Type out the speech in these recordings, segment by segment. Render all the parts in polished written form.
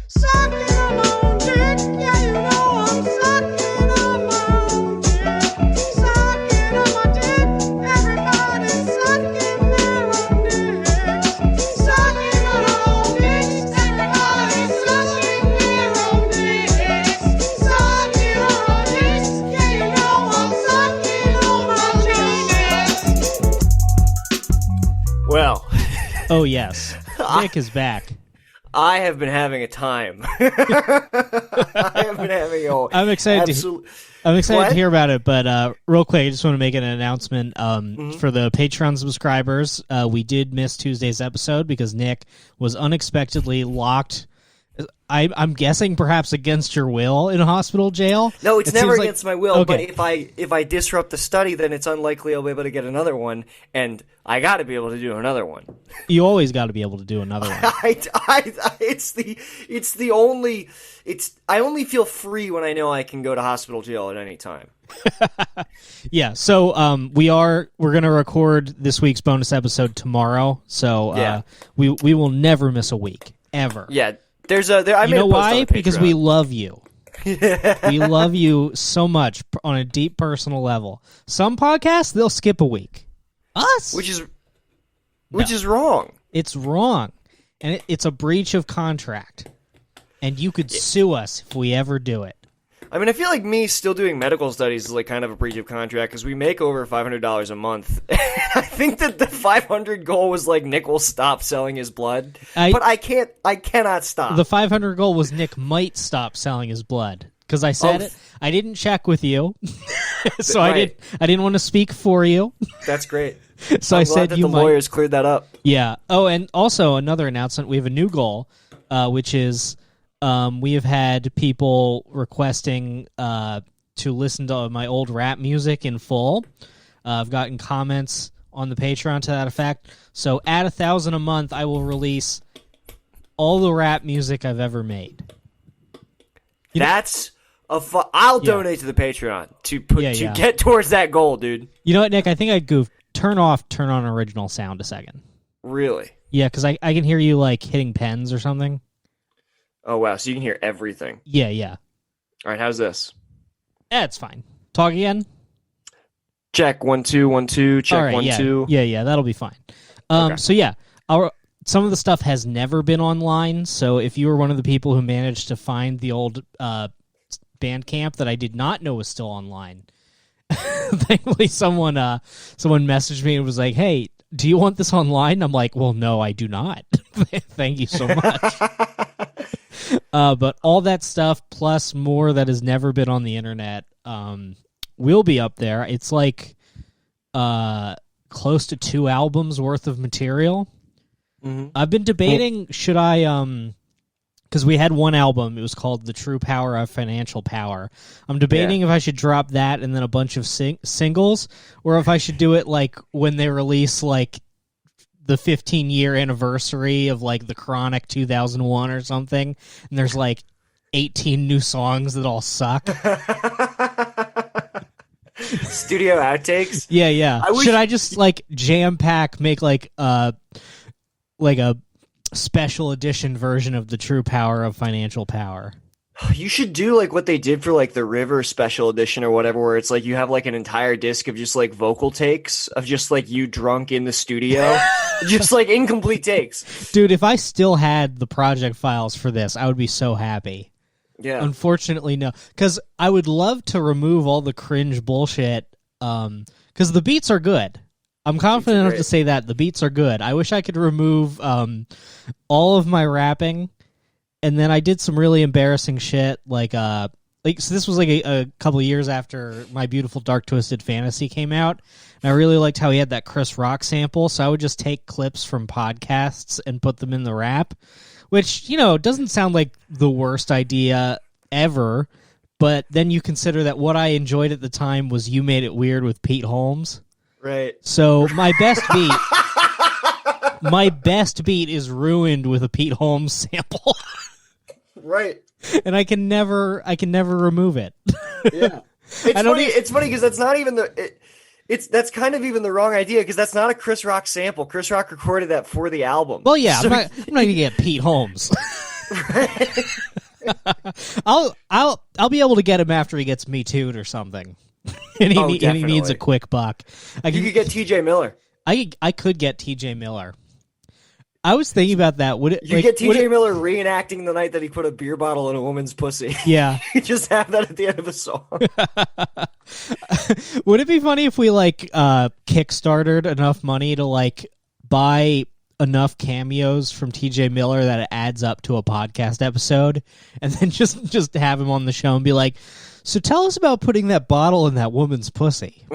Sucking on my own dick. Yeah, you know I'm sucking on my own dick. Sucking on my dick. Everybody's sucking their own dicks. Sucking on our own dicks. Everybody's sucking their own dicks. Sucking on our dicks. Yeah, you know I'm sucking on my dicks. Well, Oh, yes. Nick is back. I have been having a time. I have been having a. I'm excited What? to hear about it, but real quick, I just want to make an announcement for the Patreon subscribers. We did miss Tuesday's episode because Nick was unexpectedly locked. I'm guessing perhaps against your will in a hospital jail. No, it's It never seems like- against my will. Okay. But if I disrupt the study, then it's unlikely I'll be able to get another one, and I got to be able to do another one. You always got to be able to do another one. I only feel free when I know I can go to hospital jail at any time. Yeah, so we're gonna record this week's bonus episode tomorrow. So Yeah. we will never miss a week ever. Yeah, I You made a know post why? on the Because we Patreon. love you. We love you so much on a deep personal level. Some podcasts they'll skip a week. Us, which is wrong. it's wrong, and it's a breach of contract. And you could sue us if we ever do it. I mean, I feel like me still doing medical studies is like kind of a breach of contract because we make over $500 a month. I think that the 500 goal was like Nick will stop selling his blood, but I cannot stop. The 500 goal was Nick might stop selling his blood because I said it. I didn't check with you, so Right. I didn't want to speak for you. That's great. So I'm I glad said that you the might. lawyers cleared that up. Yeah. Oh, and also another announcement. We have a new goal, which is we have had people requesting to listen to my old rap music in full. I've gotten comments on the Patreon to that effect. So at 1,000 a month, I will release all the rap music I've ever made. That's I'll donate to the Patreon to Yeah. get towards that goal, dude. You know what, Nick? I think I goofed. Turn on original sound a second. Really? Yeah, because I can hear you like hitting pens or something. Oh wow! So you can hear everything. Yeah. All right, how's this? That's fine. Talk again. Check 1 2 1 2. Check All right, 1 yeah. 2. Yeah, that'll be fine. Okay. So yeah, some of the stuff has never been online. So if you were one of the people who managed to find the old Bandcamp that I did not know was still online, thankfully someone messaged me and was like, "Hey, do you want this online?" I'm like, "Well, no, I do not. Thank you so much." But all that stuff plus more that has never been on the internet will be up there. It's like close to 2 albums worth of material. Mhm. I've been debating should I because we had one album. It was called The True Power of Financial Power. I'm debating if I should drop that and then a bunch of singles, or if I should do it like when they release like the 15-year anniversary of like The Chronic 2001 or something, and there's like 18 new songs that all suck. Studio outtakes. Yeah. I wish- Should I just like jam pack, make like a special edition version of The True Power of Financial Power? You should do like what they did for like the River Special Edition or whatever, where it's like you have like an entire disc of just like vocal takes of just like you drunk in the studio, just like incomplete takes. Dude, if I still had the project files for this, I would be so happy. Yeah. Unfortunately, no. Because I would love to remove all the cringe bullshit, because the beats are good. I'm confident enough great. to say that. The beats are good. I wish I could remove all of my rapping, and then I did some really embarrassing shit, like so this was like a couple of years after My Beautiful Dark Twisted Fantasy came out, and I really liked how he had that Chris Rock sample, so I would just take clips from podcasts and put them in the rap, which, doesn't sound like the worst idea ever, but then you consider that what I enjoyed at the time was You Made It Weird with Pete Holmes. Right. So my best beat is ruined with a Pete Holmes sample. Right. And I can never remove it. Yeah. It's funny because that's not even that's kind of even the wrong idea because that's not a Chris Rock sample. Chris Rock recorded that for the album. Well, yeah, So- I'm not gonna get Pete Holmes. I'll be able to get him after he gets Me Too'd or something. And he needs a quick buck. You could get TJ Miller. I could get TJ Miller. I was thinking about that. Would it? You get TJ Miller reenacting the night that he put a beer bottle in a woman's pussy. Yeah. You just have that at the end of a song. Would it be funny if we kickstarted enough money to buy enough cameos from TJ Miller that it adds up to a podcast episode, and then just have him on the show and be like, so tell us about putting that bottle in that woman's pussy.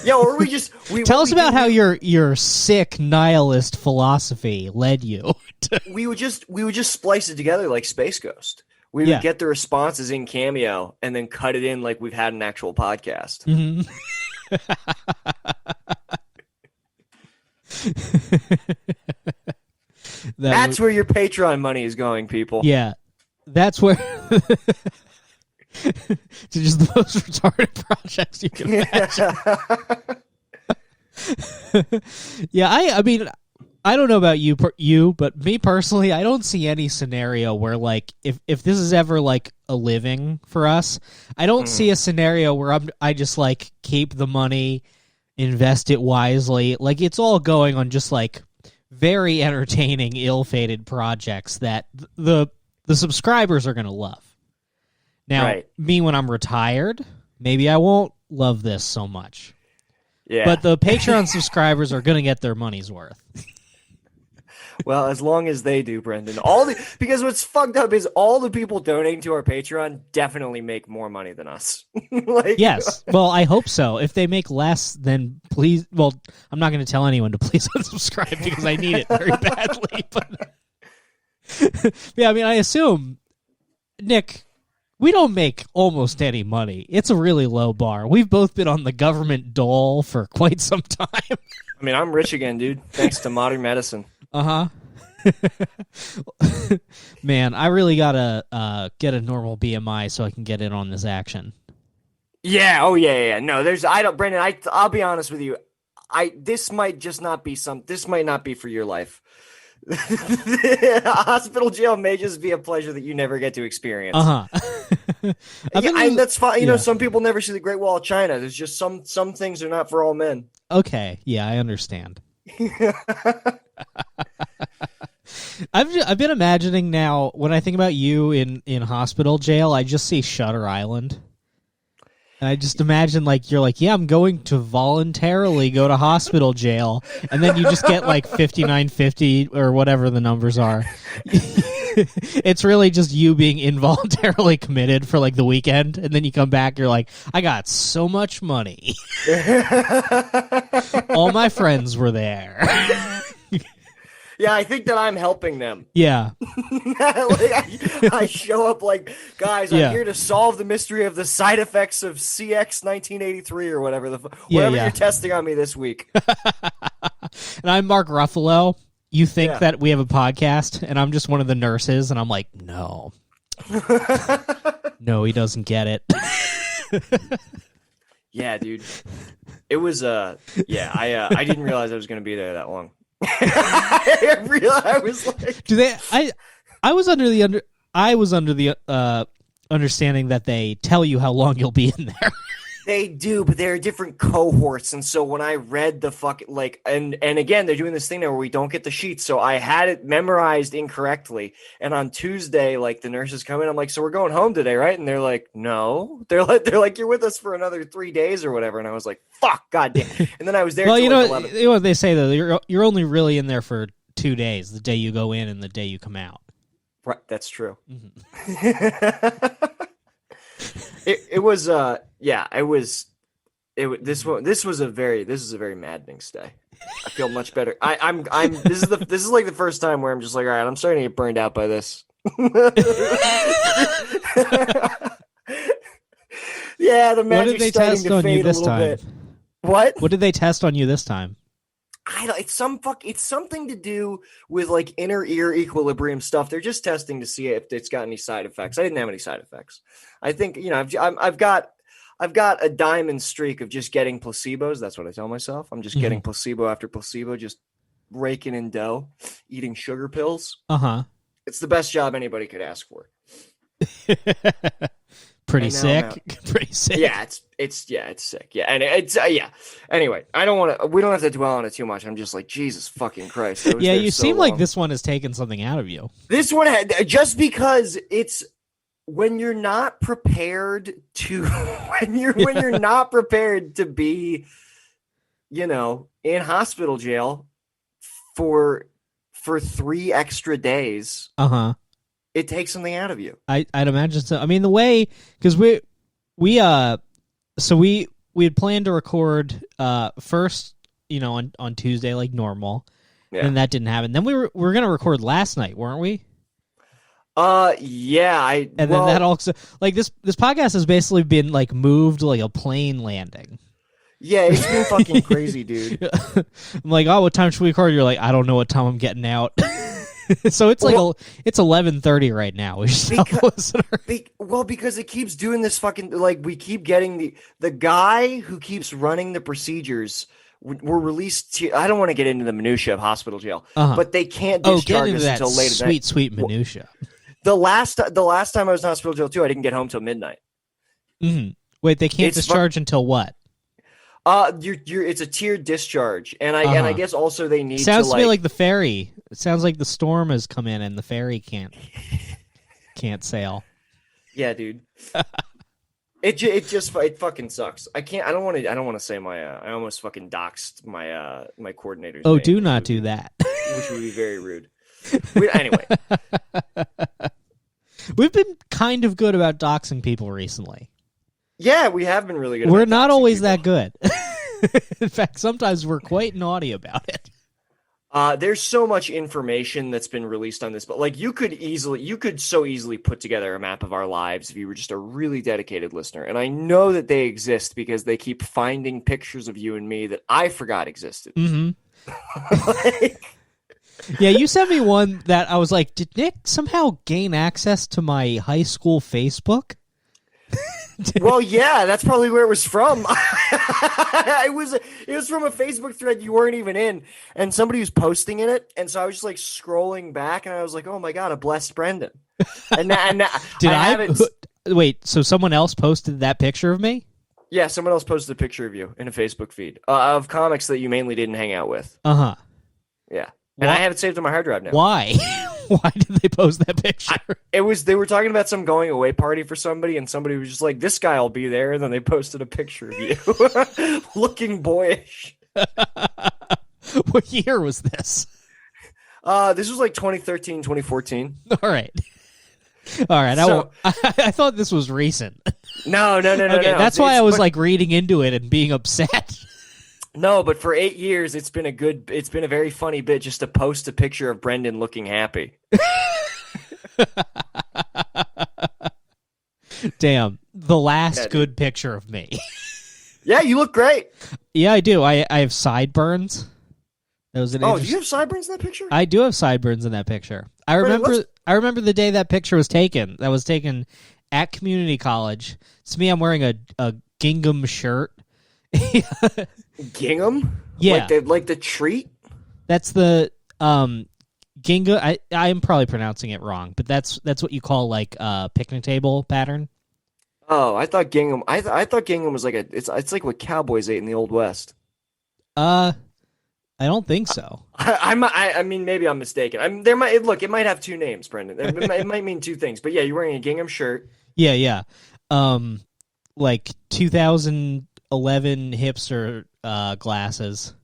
Yeah, or we tell us about how your sick nihilist philosophy led you to... we would just splice it together like Space Ghost. We would get the responses in Cameo and then cut it in like we've had an actual podcast. Mm-hmm. That's where your Patreon money is going, people. Yeah, that's where... to just the most retarded projects you can imagine. Yeah, I mean, I don't know about you, but me personally, I don't see any scenario where if this is ever a living for us, I don't see a scenario where I just keep the money, invest it wisely. It's all going on just very entertaining, ill-fated projects that the subscribers are going to love. Now, me when I'm retired, maybe I won't love this so much. Yeah. But the Patreon subscribers are going to get their money's worth. Well, as long as they do, Brendan. Because what's fucked up is all the people donating to our Patreon definitely make more money than us. Yes. Well, I hope so. If they make less, then please... Well, I'm not going to tell anyone to please unsubscribe because I need it very badly. But yeah, I mean, I assume, Nick... We don't make almost any money. It's a really low bar. We've both been on the government dole for quite some time. I mean, I'm rich again, dude, thanks to modern medicine. Uh-huh. Man, I really gotta get a normal BMI so I can get in on this action. Yeah, oh yeah. No, Brendan, I'll be honest with you. This might not be for your life. Hospital jail may just be a pleasure that you never get to experience. That's fine. You know, some people never see the Great Wall of China. There's just some things are not for all men. Okay, yeah, I understand. I've been imagining now when I think about you in hospital jail, I just see Shutter Island. And I just imagine you're yeah, I'm going to voluntarily go to hospital jail, and then you just get $59.50 or whatever the numbers are. It's really just you being involuntarily committed for the weekend, and then you come back, you're I got so much money. All my friends were there. Yeah, I think that I'm helping them. Yeah. I show up guys, I'm here to solve the mystery of the side effects of CX 1983 or whatever you're testing on me this week. And I'm Mark Ruffalo. You think that we have a podcast, and I'm just one of the nurses, and I'm no. No, he doesn't get it. Yeah, dude. It was, I didn't realize I was going to be there that long. I was do they? I was under the understanding that they tell you how long you'll be in there. They do, but there are different cohorts, and so when I read the and again, they're doing this thing now where we don't get the sheets, so I had it memorized incorrectly, and on Tuesday, the nurses come in, I'm so we're going home today, right? And they're no. They're like, you're with us for another 3 days or whatever, and I was fuck, goddamn. And then I was there well, till 11. You know what they say, though, you're only really in there for 2 days, the day you go in and the day you come out. Right, that's true. Mm-hmm. It was this was a very maddening stay. I feel much better. This is the first time where I'm just all right, I'm starting to get burned out by this. Yeah, the magic's starting to fade a little bit. What did they test on you this time? It's something to do with inner ear equilibrium stuff. They're just testing to see if it's got any side effects. I didn't have any side effects. I think I've got a diamond streak of just getting placebos. That's what I tell myself. I'm just getting placebo after placebo, just raking in dough, eating sugar pills. Uh-huh. It's the best job anybody could ask for. Pretty sick. Pretty sick. Yeah, it's sick. Yeah, and it's yeah. Anyway, we don't have to dwell on it too much. I'm just like, Jesus fucking Christ. Yeah, you seem like this one has taken something out of you. This one just because it's when you're not prepared to when you're not prepared to be, in hospital jail for 3 extra days. Uh-huh. It takes something out of you. I'd imagine so. I mean, the way, because we had planned to record first, on Tuesday like normal, and that didn't happen. Then we were gonna record last night, weren't we? Yeah. Then that also, like, this podcast has basically been like moved like a plane landing. Yeah, it's been fucking crazy, dude. I'm like, oh, what time should we record? You're like, I don't know what time I'm getting out. So it's it's 11:30 right now. Because it keeps doing this fucking, like, we keep getting the guy who keeps running the procedures were released to, I don't want to get into the minutia of hospital jail, but they can't discharge us until late at night. Sweet minutia. The last time I was in hospital jail too, I didn't get home till midnight. Mm-hmm. Wait, they can't discharge until what? It's a tiered discharge, and I guess also they need sounds to me like the ferry. It sounds like the storm has come in and the ferry can't sail. Yeah, dude. It fucking sucks. I don't want to say I almost fucking doxed my coordinator's name, do not do that. Which would be very rude. Anyway. We've been kind of good about doxing people recently. Yeah, we have been really good. We're not always that good. In fact, sometimes we're quite naughty about it. There's so much information that's been released on this, but like you could so easily put together a map of our lives if you were just a really dedicated listener. And I know that they exist because they keep finding pictures of you and me that I forgot existed. Mm-hmm. Yeah, you sent me one that I was like, did Nick somehow gain access to my high school Facebook? Well, yeah, that's probably where it was from. It was from a Facebook thread you weren't even in, and somebody was posting in it, and so I was just like scrolling back, and I was like, "Oh my god, a blessed Brendan!" And wait? So someone else posted that picture of me? Yeah, someone else posted a picture of you in a Facebook feed of comics that you mainly didn't hang out with. Uh-huh. Yeah, and I have it saved on my hard drive now. Why? Why did they post that picture? They were talking about some going away party for somebody, and somebody was just like, "This guy will be there," and then they posted a picture of you, looking boyish. What year was this? This was like 2013, 2014. All right. So, I thought this was recent. No. Okay, that's why I was like reading into it and being upset. No, but for 8 years, it's been a very funny bit just to post a picture of Brendan looking happy. Damn, the last good picture of me. Yeah, you look great. Yeah, I do. I have sideburns. That was do you have sideburns in that picture? I do have sideburns in that picture. I remember the day that picture was taken. That was taken at community college. It's me. I'm wearing a gingham shirt. Gingham? Yeah. Like the treat? That's the gingham. I am probably pronouncing it wrong, but that's what you call like a picnic table pattern. Oh, I thought gingham. I thought gingham was like it's like what cowboys ate in the Old West. I don't think so. I mean, maybe I'm mistaken. It might have two names, Brendan. It might mean two things. But yeah, you're wearing a gingham shirt. Yeah. Like 2011 hipster glasses.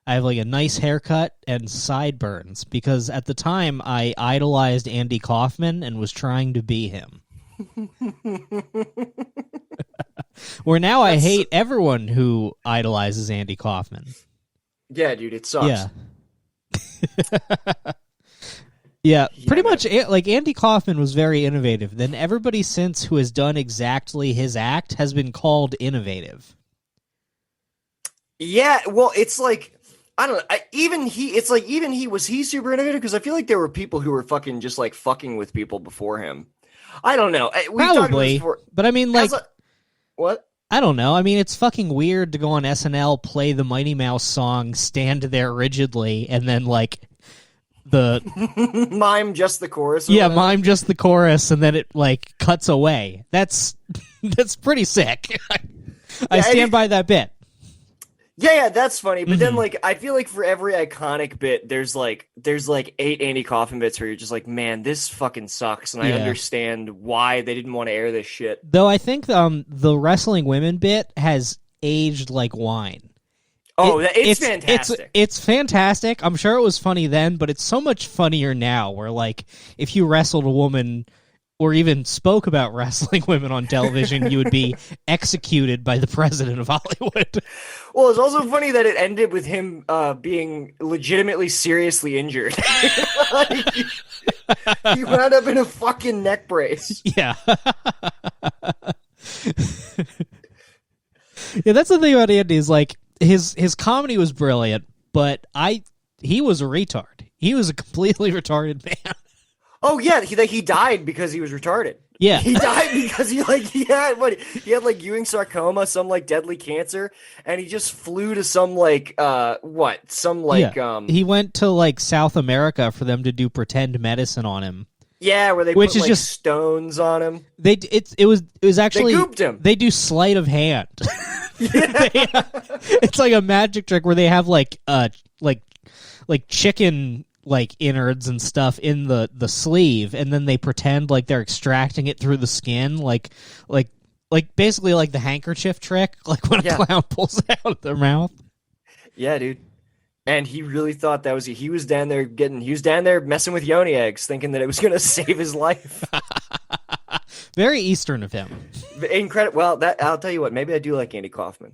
I have like a nice haircut and sideburns because at the time I idolized Andy Kaufman and was trying to be him. Where now I hate everyone who idolizes Andy Kaufman. Yeah, dude, it sucks. Yeah. Yeah, pretty much like Andy Kaufman was very innovative. Then everybody since who has done exactly his act has been called innovative. Yeah, well, it's like I don't know. Even he was super innovative because I feel like there were people who were fucking just like fucking with people before him. I don't know. Probably, but I mean, like, what? I don't know. I mean, it's fucking weird to go on SNL, play the Mighty Mouse song, stand there rigidly, and then like the mime just the chorus. Mime just the chorus, and then it like cuts away. That's pretty sick. I stand by that bit. Yeah, that's funny. But then, like, I feel like for every iconic bit, there's like 8 Andy Kaufman bits where you're just like, man, this fucking sucks, and I understand why they didn't want to air this shit. Though I think the wrestling women bit has aged like wine. Oh, it's fantastic. It's fantastic. I'm sure it was funny then, but it's so much funnier now. Where like, if you wrestled a woman, or even spoke about wrestling women on television, you would be executed by the president of Hollywood. Well, it's also funny that it ended with him being legitimately seriously injured. Like, he wound up in a fucking neck brace. Yeah. Yeah, that's the thing about Andy is like his comedy was brilliant, but he was a retard. He was a completely retarded man. Oh yeah, he died because he was retarded. Yeah, he died because he had like Ewing sarcoma, some like deadly cancer, and he just flew to some like he went to like South America for them to do pretend medicine on him. Yeah, where they put like just stones on him. It was actually they gooped him. They do sleight of hand. It's like a magic trick where they have like chicken like innards and stuff in the sleeve, and then they pretend like they're extracting it through the skin, like basically like the handkerchief trick, like when a clown pulls it out of their mouth. Yeah, dude. And he really thought that was he was down there messing with yoni eggs, thinking that it was gonna save his life. Very Eastern of him. Incredible. Well, I'll tell you what. Maybe I do like Andy Kaufman.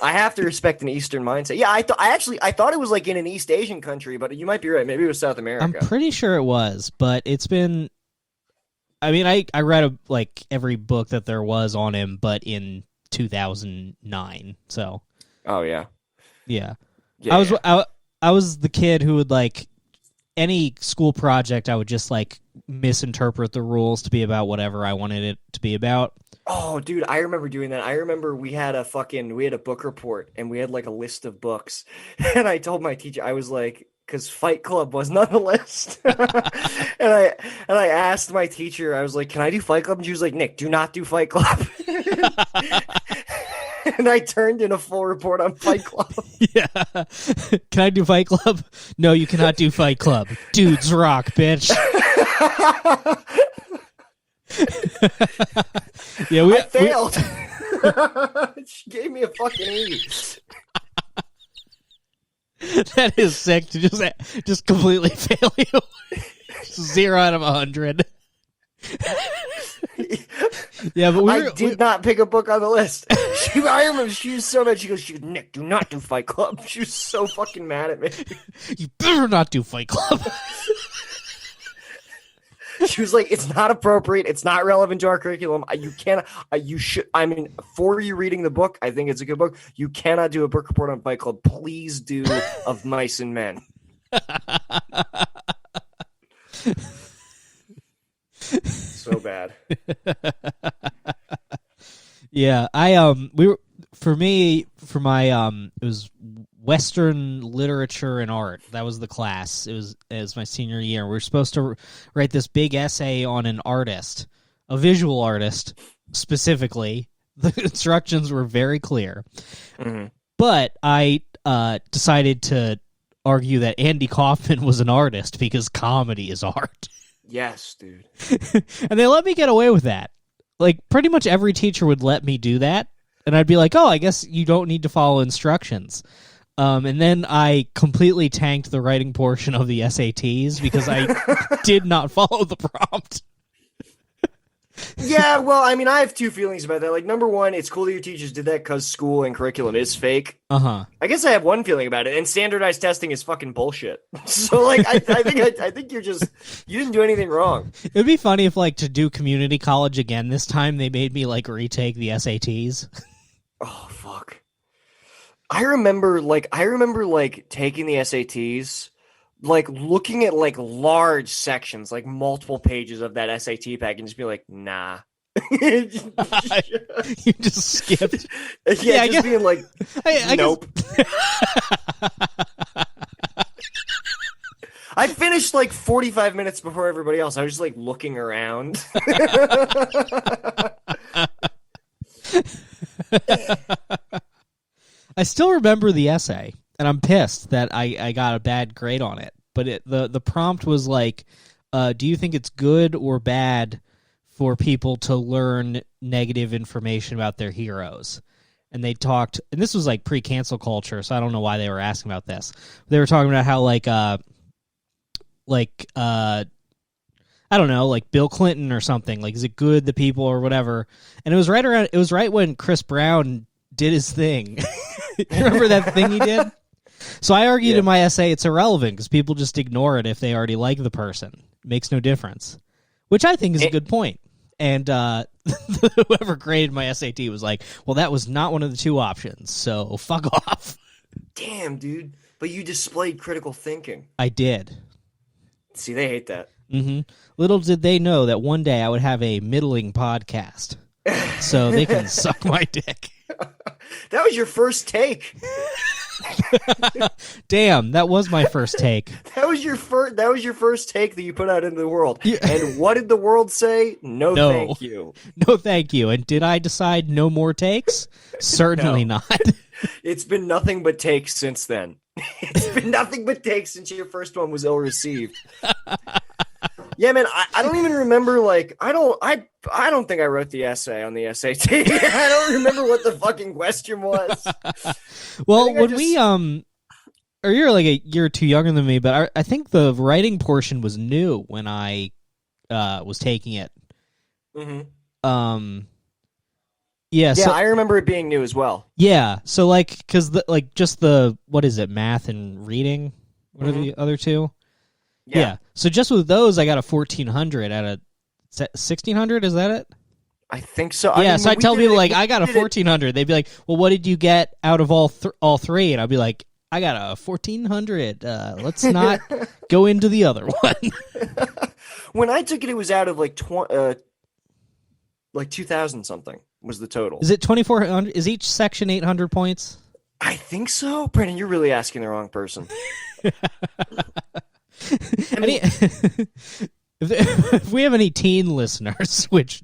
I have to respect an Eastern mindset. Yeah, I thought it was like in an East Asian country, but you might be right. Maybe it was South America. I'm pretty sure it was, but it's been. I mean, I read like every book that there was on him, but in 2009. So. Oh yeah. Yeah. I was the kid who would like any school project. I would just like misinterpret the rules to be about whatever I wanted it to be about. Oh, dude, I remember doing that. I remember we had a book report, and we had like a list of books, and I told my teacher, I was like, because Fight Club wasn't on the list, and I asked my teacher, I was like, can I do Fight Club? And she was like, Nick, do not do Fight Club. And I turned in a full report on Fight Club. Yeah. Can I do Fight Club? No, you cannot do Fight Club. Dudes rock, bitch. Yeah, I failed. She gave me a fucking 80. That is sick to just completely fail you. 0 out of 100. Yeah, but I did not pick a book on the list. I remember she was so mad. She goes, Nick, do not do Fight Club. She was so fucking mad at me. You better not do Fight Club. She was like, it's not appropriate. It's not relevant to our curriculum. You cannot. You should. I mean, for you reading the book, I think it's a good book. You cannot do a book report on Fight Club. Please do Of Mice and Men. So bad. Yeah, for my it was Western literature and art. That was the class. It was my senior year. We were supposed to write this big essay on an artist, a visual artist specifically. The instructions were very clear. Mm-hmm. But I decided to argue that Andy Kaufman was an artist because comedy is art. Yes, dude. And they let me get away with that. Like, pretty much every teacher would let me do that. And I'd be like, oh, I guess you don't need to follow instructions. And then I completely tanked the writing portion of the SATs because I did not follow the prompt. Yeah, well, I mean, I have two feelings about that. Like, number one, it's cool that your teachers did that because school and curriculum is fake. Uh-huh. I guess I have one feeling about it, and standardized testing is fucking bullshit. So, like, I think you didn't do anything wrong. It'd be funny if, like, to do community college again this time, they made me, like, retake the SATs. Oh, fuck. I remember taking the SATs, like looking at like large sections, like multiple pages of that SAT pack, and just be like, nah. You just skipped. Yeah, just being like, I nope. I finished like 45 minutes before everybody else. I was just like looking around. I still remember the essay, and I'm pissed that I got a bad grade on it. But the prompt was like, do you think it's good or bad for people to learn negative information about their heroes? And they talked, and this was like pre-cancel culture, so I don't know why they were asking about this. They were talking about how I don't know, like Bill Clinton or something. Like, is it good the people or whatever? And it was right when Chris Brown did his thing. Remember that thing he did? So I argued in my essay it's irrelevant because people just ignore it if they already like the person. It makes no difference, which I think is a good point. And whoever graded my SAT was like, well, that was not one of the two options, so fuck off. Damn, dude. But you displayed critical thinking. I did. See, they hate that. Mm-hmm. Little did they know that one day I would have a middling podcast, so they can suck my dick. That was your first take. Damn, that was my first take. That was your first take that you put out into the world. Yeah. And what did the world say? No, thank you. No, thank you. And did I decide no more takes? Certainly not. It's been nothing but takes since then. It's been nothing but takes since your first one was ill received. Yeah, man, I don't even remember, like, I don't think I wrote the essay on the SAT. I don't remember what the fucking question was. Well, when we, or you're like a year or two younger than me, but I think the writing portion was new when I was taking it. Mm-hmm. Yeah, so, I remember it being new as well. Yeah, so, like, because, just the, what is it, math and reading? What are the other two? Yeah. So just with those, I got a 1400 out of 1600. Is that it? I think so. Yeah. So I tell people like I got a 1400. They'd be like, "Well, what did you get out of all three?" And I'd be like, "I got a 1400. Let's not go into the other one." When I took it, it was out of like 2000 something was the total. Is it 2400? Is each section 800 points? I think so. Brandon, you're really asking the wrong person. I mean, if we have any teen listeners, which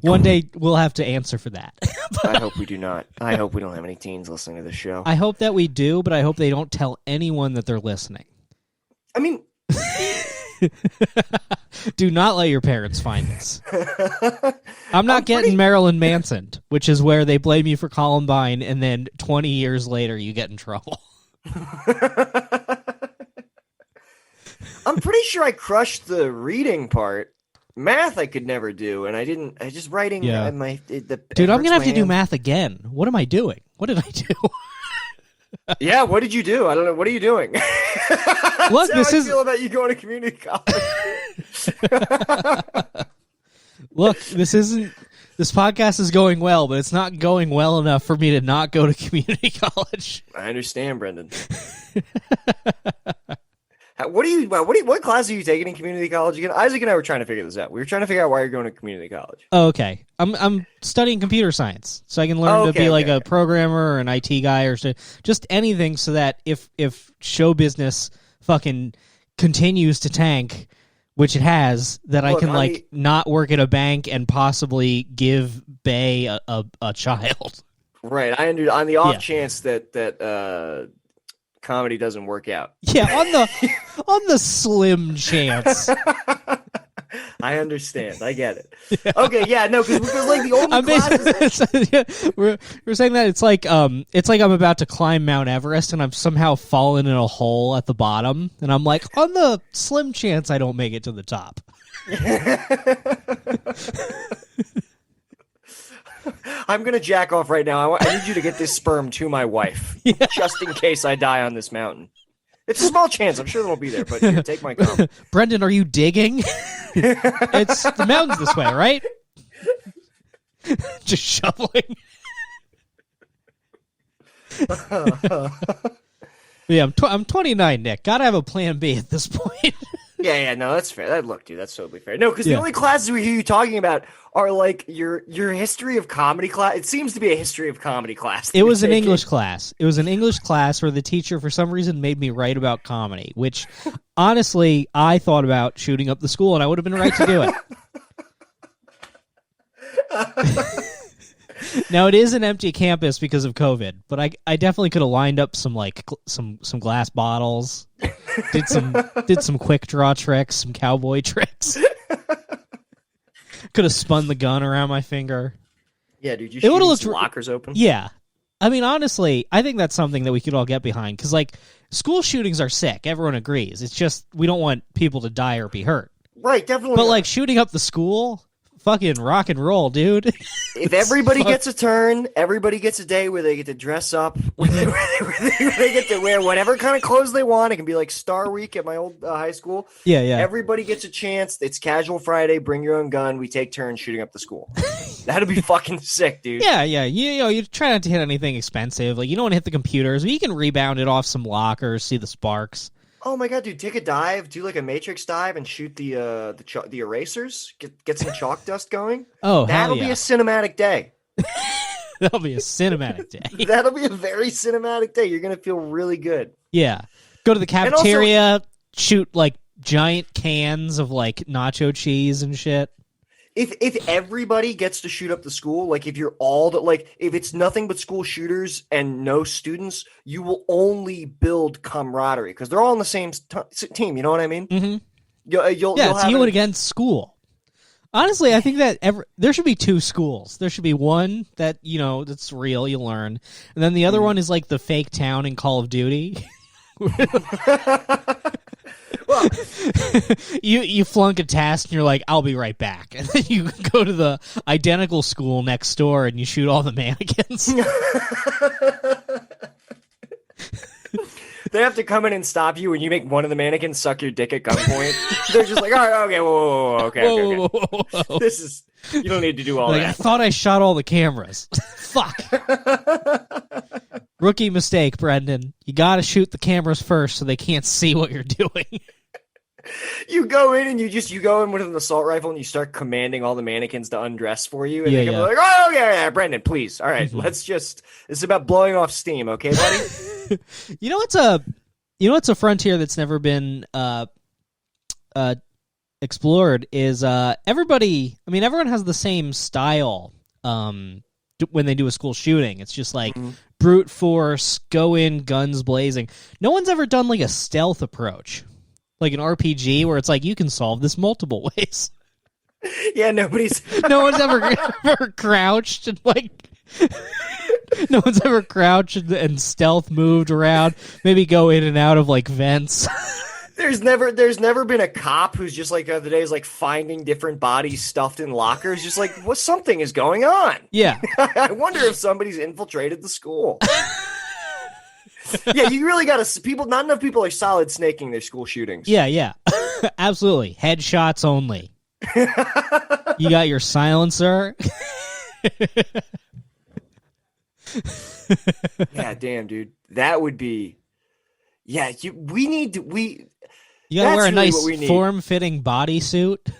one day we'll have to answer for that. I hope we do not. I hope we don't have any teens listening to this show. I hope that we do, but I hope they don't tell anyone that they're listening. I mean, do not let your parents find this. I'm not getting Marilyn Manson, which is where they blame you for Columbine, and then 20 years later you get in trouble. I'm pretty sure I crushed the reading part. Math I could never do, and I didn't. I just writing. Yeah. Dude, I'm gonna have to do math again. What am I doing? What did I do? Yeah, what did you do? I don't know. What are you doing? Look, That's how I feel about you going to community college. Look, this podcast is going well, but it's not going well enough for me to not go to community college. I understand, Brendan. What class are you taking in community college again? Isaac and I were trying to figure this out. We were trying to figure out why you're going to community college. Oh, okay. I'm studying computer science, so I can learn to be a programmer or an IT guy or just anything, so that if show business fucking continues to tank, which it has, that I can not work at a bank and possibly give Bay a child. Right. On the off chance that comedy doesn't work out. Yeah, on the slim chance. I understand. I get it. Yeah. Okay, yeah, no, because like the only classes... we're saying that it's like I'm about to climb Mount Everest and I've somehow fallen in a hole at the bottom, and I'm like, on the slim chance I don't make it to the top. I'm going to jack off right now. I need you to get this sperm to my wife, just in case I die on this mountain. It's a small chance. I'm sure it'll be there, but here, take my cum. Brendan, are you digging? It's the mountain's this way, right? Just shoveling. Yeah, I'm 29, Nick. Gotta have a plan B at this point. Yeah, no, that's fair. Look, dude, that's totally fair. No, because Yeah. the only classes we hear you talking about are like your history of comedy class. It seems to be a history of comedy class. It was an English class. It was an English class where the teacher, for some reason, made me write about comedy, which, honestly, I thought about shooting up the school, and I would have been right to do it. Now, it is an empty campus because of COVID, but I definitely could have lined up some some glass bottles, did some quick draw tricks, some cowboy tricks. Could have spun the gun around my finger. Yeah, dude, you It would've shoot looked lockers open. Yeah. I mean, honestly, I think that's something that we could all get behind, because, like, school shootings are sick. Everyone agrees. It's just we don't want people to die or be hurt. Right, definitely. But, like, shooting up the school, fucking rock and roll, dude. If everybody gets a turn, everybody gets a day where they get to dress up, where they get to wear whatever kind of clothes they want. It can be like Star Week at my old high school. Yeah. Everybody gets a chance. It's Casual Friday. Bring your own gun. We take turns shooting up the school. That'd be fucking sick, dude. Yeah. You try not to hit anything expensive. Like, you don't want to hit the computers, but you can rebound it off some lockers, see the sparks. Oh my god, dude! Take a dive, do like a Matrix dive, and shoot the erasers. Get some chalk dust going. Oh, that'll hell yeah. be a cinematic day. That'll be a cinematic day. That'll be a very cinematic day. You're gonna feel really good. Yeah. Go to the cafeteria, shoot, like, giant cans of, like, nacho cheese and shit. If everybody gets to shoot up the school, like if you're all that, like if it's nothing but school shooters and no students, you will only build camaraderie because they're all on the same team. You know what I mean? Mm-hmm. You'll It's have you against school. Honestly, I think that there should be two schools. There should be one that, that's real, you learn. And then the other one is like the fake town in Call of Duty. Well, you flunk a test and you're like, I'll be right back. And then you go to the identical school next door and you shoot all the mannequins. they have to come in and stop you when you make one of the mannequins suck your dick at gunpoint. They're just like, all right, okay, whoa, okay. Whoa. This is, you don't need to do all Like, that. I thought I shot all the cameras. Fuck. Rookie mistake, Brendan. You gotta shoot the cameras first so they can't see what you're doing. You go in and you go in with an assault rifle and you start commanding all the mannequins to undress for you. And Yeah, they come yeah. like, oh, yeah, Brendan, please. All right, this is about blowing off steam, okay, buddy? You know what's a frontier that's never been explored is everyone has the same style when they do a school shooting. It's just like brute force, go in, guns blazing. No one's ever done like a stealth approach. Like an RPG where it's like you can solve this multiple ways. Yeah, no one's ever crouched and like no one's ever crouched and stealth moved around, maybe go in and out of like vents. There's never been a cop who's just like the other day is like finding different bodies stuffed in lockers, just like something is going on. Yeah. I wonder if somebody's infiltrated the school. Yeah, you really got to not enough people are solid snaking their school shootings. Yeah. Absolutely. Headshots only. You got your silencer. Yeah, damn, dude. That would be. Yeah, you gotta wear a really nice what we need. form-fitting bodysuit.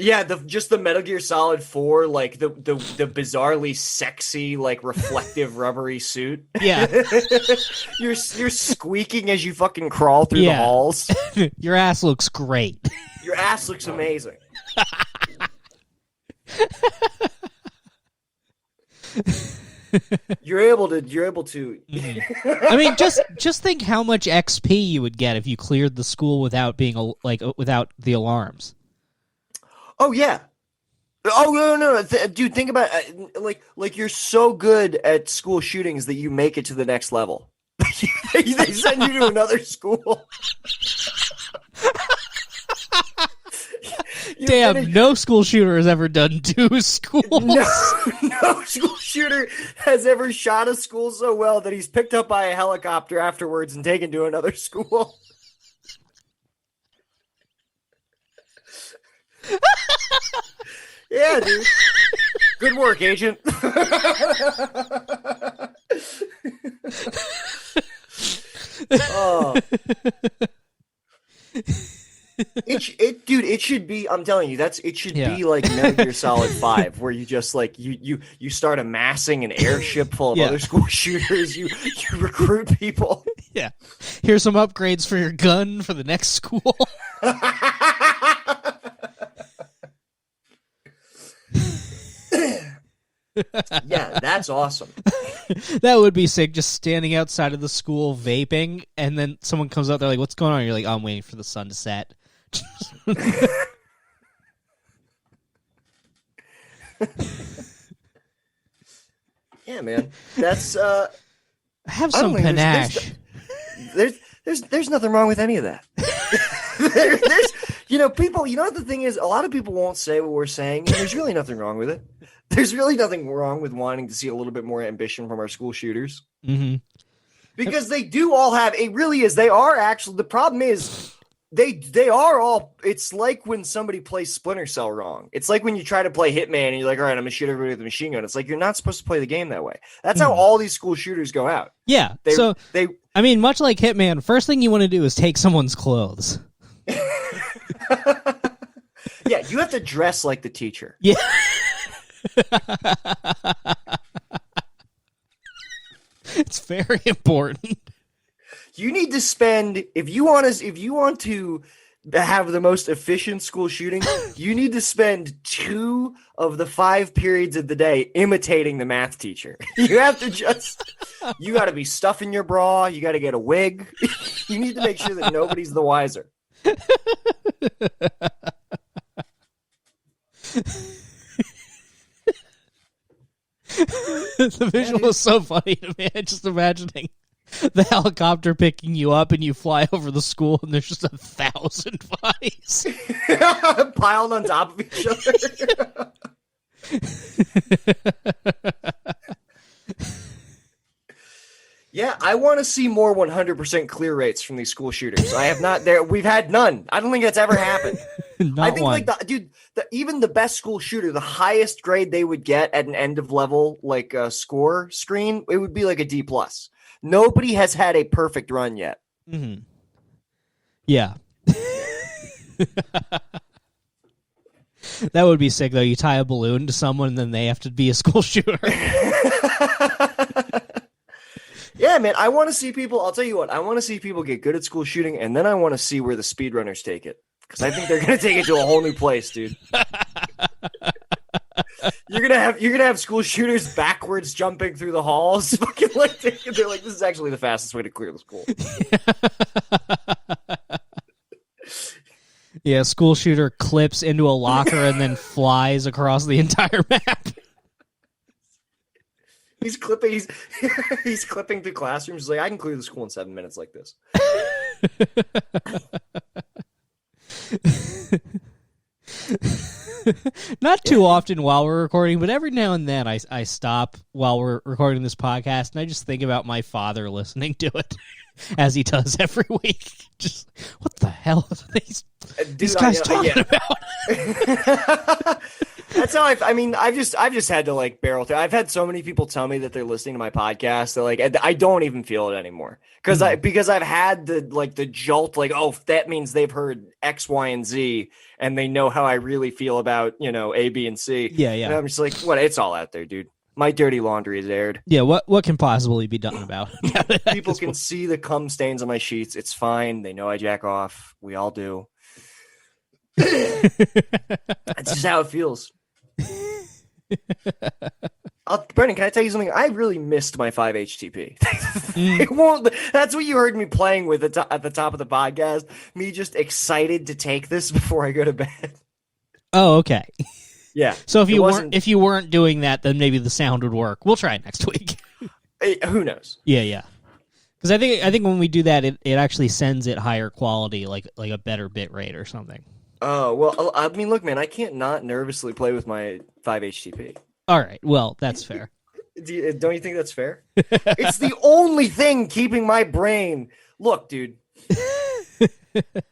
Yeah, just the Metal Gear Solid 4, like the bizarrely sexy, like reflective rubbery suit. Yeah. You're squeaking as you fucking crawl through the halls. Your ass looks great. Your ass looks amazing. You're able to. I mean, just think how much XP you would get if you cleared the school without being without the alarms. Oh yeah. Oh no, dude! Think about like you're so good at school shootings that you make it to the next level. they send you to another school. Damn! No school shooter has ever done 2 schools. No school shooter has ever shot a school so well that he's picked up by a helicopter afterwards and taken to another school. Yeah, dude. Good work, Agent. Oh. Dude, it should be. I'm telling you, it should Yeah. be like Metal Gear Solid 5, where you just like you start amassing an airship full of Yeah. other school shooters. You recruit people. Yeah. Here's some upgrades for your gun for the next school. Yeah, that's awesome. That would be sick, just standing outside of the school vaping, and then someone comes out, they're like, what's going on? You're like, oh, I'm waiting for the sun to set. Yeah, man. That's Have I don't some think panache. there's nothing wrong with any of that. There's people, what the thing is, a lot of people won't say what we're saying, and there's really nothing wrong with it. There's really nothing wrong with wanting to see a little bit more ambition from our school shooters. Mm-hmm. Because they do all have, it really is, they are actually, the problem is, they are all, it's like when somebody plays Splinter Cell wrong. It's like when you try to play Hitman and you're like, all right, I'm going to shoot everybody with a machine gun. It's like, you're not supposed to play the game that way. That's how all these school shooters go out. Yeah, I mean, much like Hitman, first thing you want to do is take someone's clothes. Yeah, you have to dress like the teacher. Yeah. It's very important. You need to spend, if you want to have the most efficient school shooting, you need to spend 2 of the 5 periods of the day imitating the math teacher. You have to you got to be stuffing your bra. You got to get a wig. You need to make sure that nobody's the wiser. The visual is so funny to me. I'm just imagining the helicopter picking you up and you fly over the school and there's just 1,000 bodies. Piled on top of each other. Yeah, I want to see more 100% clear rates from these school shooters. I have not there. We've had none. I don't think that's ever happened. I think one. even the best school shooter, the highest grade they would get at an end of level score screen, it would be like a D+. Nobody has had a perfect run yet. Mm-hmm. Yeah. That would be sick, though. You tie a balloon to someone, and then they have to be a school shooter. Yeah, man, I want to see people. I'll tell you what, I want to see people get good at school shooting, and then I want to see where the speedrunners take it. Because I think they're going to take it to a whole new place, dude. You're gonna have school shooters backwards jumping through the halls. Fucking they're like, this is actually the fastest way to clear the school. Yeah, school shooter clips into a locker and then flies across the entire map. He's clipping through classrooms. He's like, I can clear the school in 7 minutes like this. Not too often while we're recording, but every now and then I stop while we're recording this podcast and I just think about my father listening to it as he does every week. Just, what the hell are these guys talking about? That's how I've just had to barrel through. I've had so many people tell me that they're listening to my podcast that I don't even feel it anymore because I've had the jolt oh, that means they've heard X, Y, and Z and they know how I really feel about A, B, and C. Yeah. And I'm just like, what? It's all out there, dude. My dirty laundry is aired. Yeah, what can possibly be done about it? People can see the cum stains on my sheets. It's fine. They know I jack off. We all do. That's just how it feels. Brendan, can I tell you something? I really missed my 5-HTP. It won't. That's what you heard me playing with at the top of the podcast. Me just excited to take this before I go to bed. Oh, okay. Yeah. So if you weren't doing that, then maybe the sound would work. We'll try it next week. Who knows? Yeah. Because I think when we do that, it actually sends it higher quality, like a better bit rate or something. Oh, well, I mean, look, man, I can't not nervously play with my 5-HTP. All right, well, that's fair. Don't you think that's fair? It's the only thing keeping my brain... Look, dude,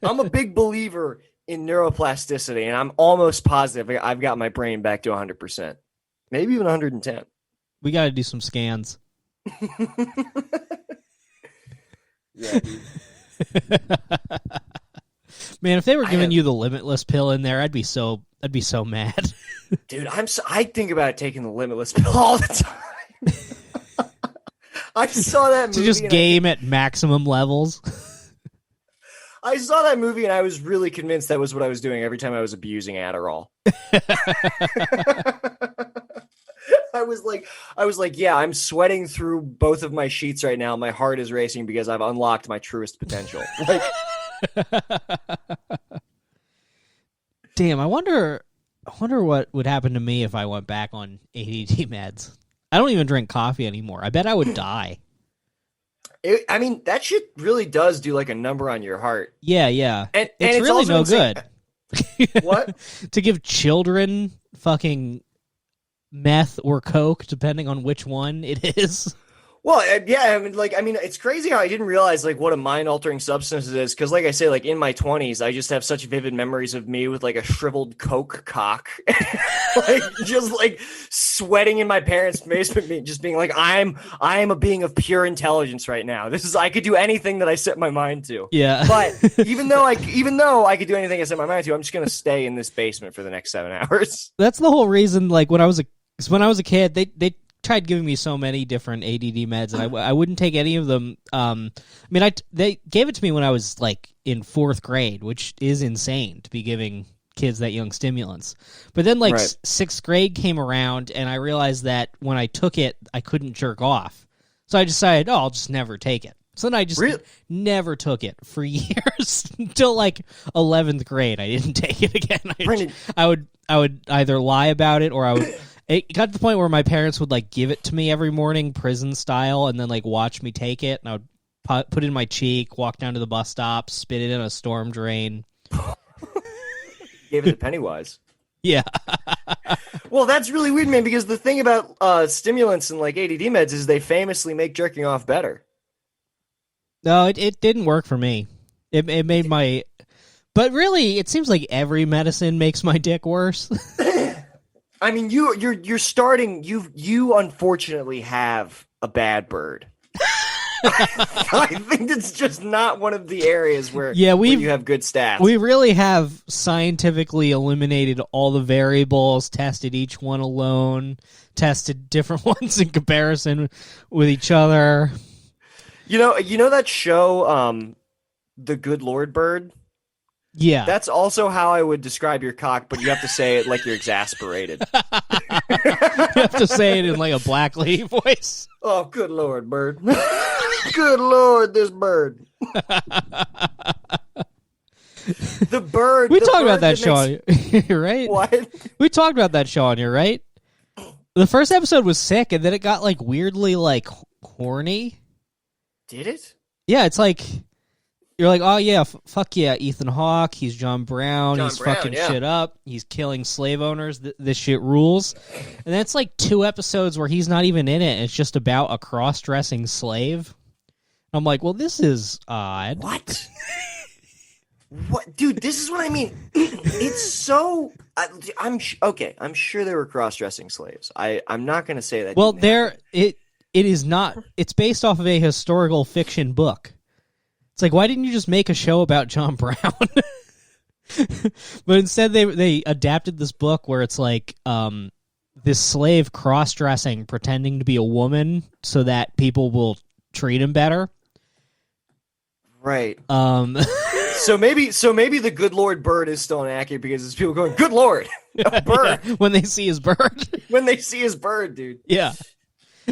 I'm a big believer in neuroplasticity, and I'm almost positive I've got my brain back to 100%. Maybe even 110. We got to do some scans. Yeah, dude. Man, if they were giving you the Limitless pill in there, I'd be so mad. Dude, I think about taking the Limitless pill all the time. I saw that movie to just game at maximum levels. I saw that movie and I was really convinced that was what I was doing every time I was abusing Adderall. I was like, yeah, I'm sweating through both of my sheets right now. My heart is racing because I've unlocked my truest potential. Like, damn, I wonder what would happen to me if I went back on ADD meds. I don't even drink coffee anymore. I bet I would die. I mean, that shit really does do like a number on your heart. Yeah, yeah. And it's really no good. What? To give children fucking meth or coke, depending on which one it is. Well, yeah, I mean, it's crazy how I didn't realize like what a mind-altering substance it is. Because, like I say, like in my 20s, I just have such vivid memories of me with like a shriveled Coke cock, like just like sweating in my parents' basement, just being like, I am a being of pure intelligence right now. I could do anything that I set my mind to. Yeah, but even though I could do anything I set my mind to, I'm just gonna stay in this basement for the next 7 hours. That's the whole reason. Like when I was a kid, they tried giving me so many different ADD meds, and I wouldn't take any of them. I mean, they gave it to me when I was like in 4th grade, which is insane to be giving kids that young stimulants. But then like 6th grade came around, and I realized that when I took it, I couldn't jerk off. So I decided, I'll just never take it. So then I just never took it for years until like 11th grade. I didn't take it again. I would either lie about it, or I would. It got to the point where my parents would like give it to me every morning, prison style, and then like watch me take it, and I would put it in my cheek, walk down to the bus stop, spit it in a storm drain. Gave it to Pennywise. Yeah. Well, that's really weird, man, because the thing about stimulants and like ADD meds is they famously make jerking off better. No, it didn't work for me. It made my... But really, it seems like every medicine makes my dick worse. I mean, you're starting. You unfortunately have a bad bird. I think it's just not one of the areas where you have good stats. We really have scientifically eliminated all the variables, tested each one alone, tested different ones in comparison with each other. You know that show, The Good Lord Bird? Yeah. That's also how I would describe your cock, but you have to say it like you're exasperated. You have to say it in like a black lady voice. Oh, good Lord, bird. Good Lord, this bird. The bird. We talked about that show on here, right? What? We talked about that show on here, right? The first episode was sick, and then it got like weirdly like horny. Did it? Yeah, it's like... You're like, oh yeah, fuck yeah, Ethan Hawke, he's John Brown, he's fucking shit up, he's killing slave owners, this shit rules. And then it's like 2 episodes where he's not even in it, it's just about a cross-dressing slave. I'm like, well, this is odd. What? What? Dude, this is what I mean. It's so... I'm sure they were cross-dressing slaves. I'm not going to say that. Well, it is not... It's based off of a historical fiction book. It's like, why didn't you just make a show about John Brown? But instead they adapted this book where it's like this slave cross-dressing, pretending to be a woman so that people will treat him better. Right. So maybe the Good Lord bird is still inaccurate because there's people going, Good Lord, a bird. Yeah, when they see his bird. When they see his bird, dude. Yeah.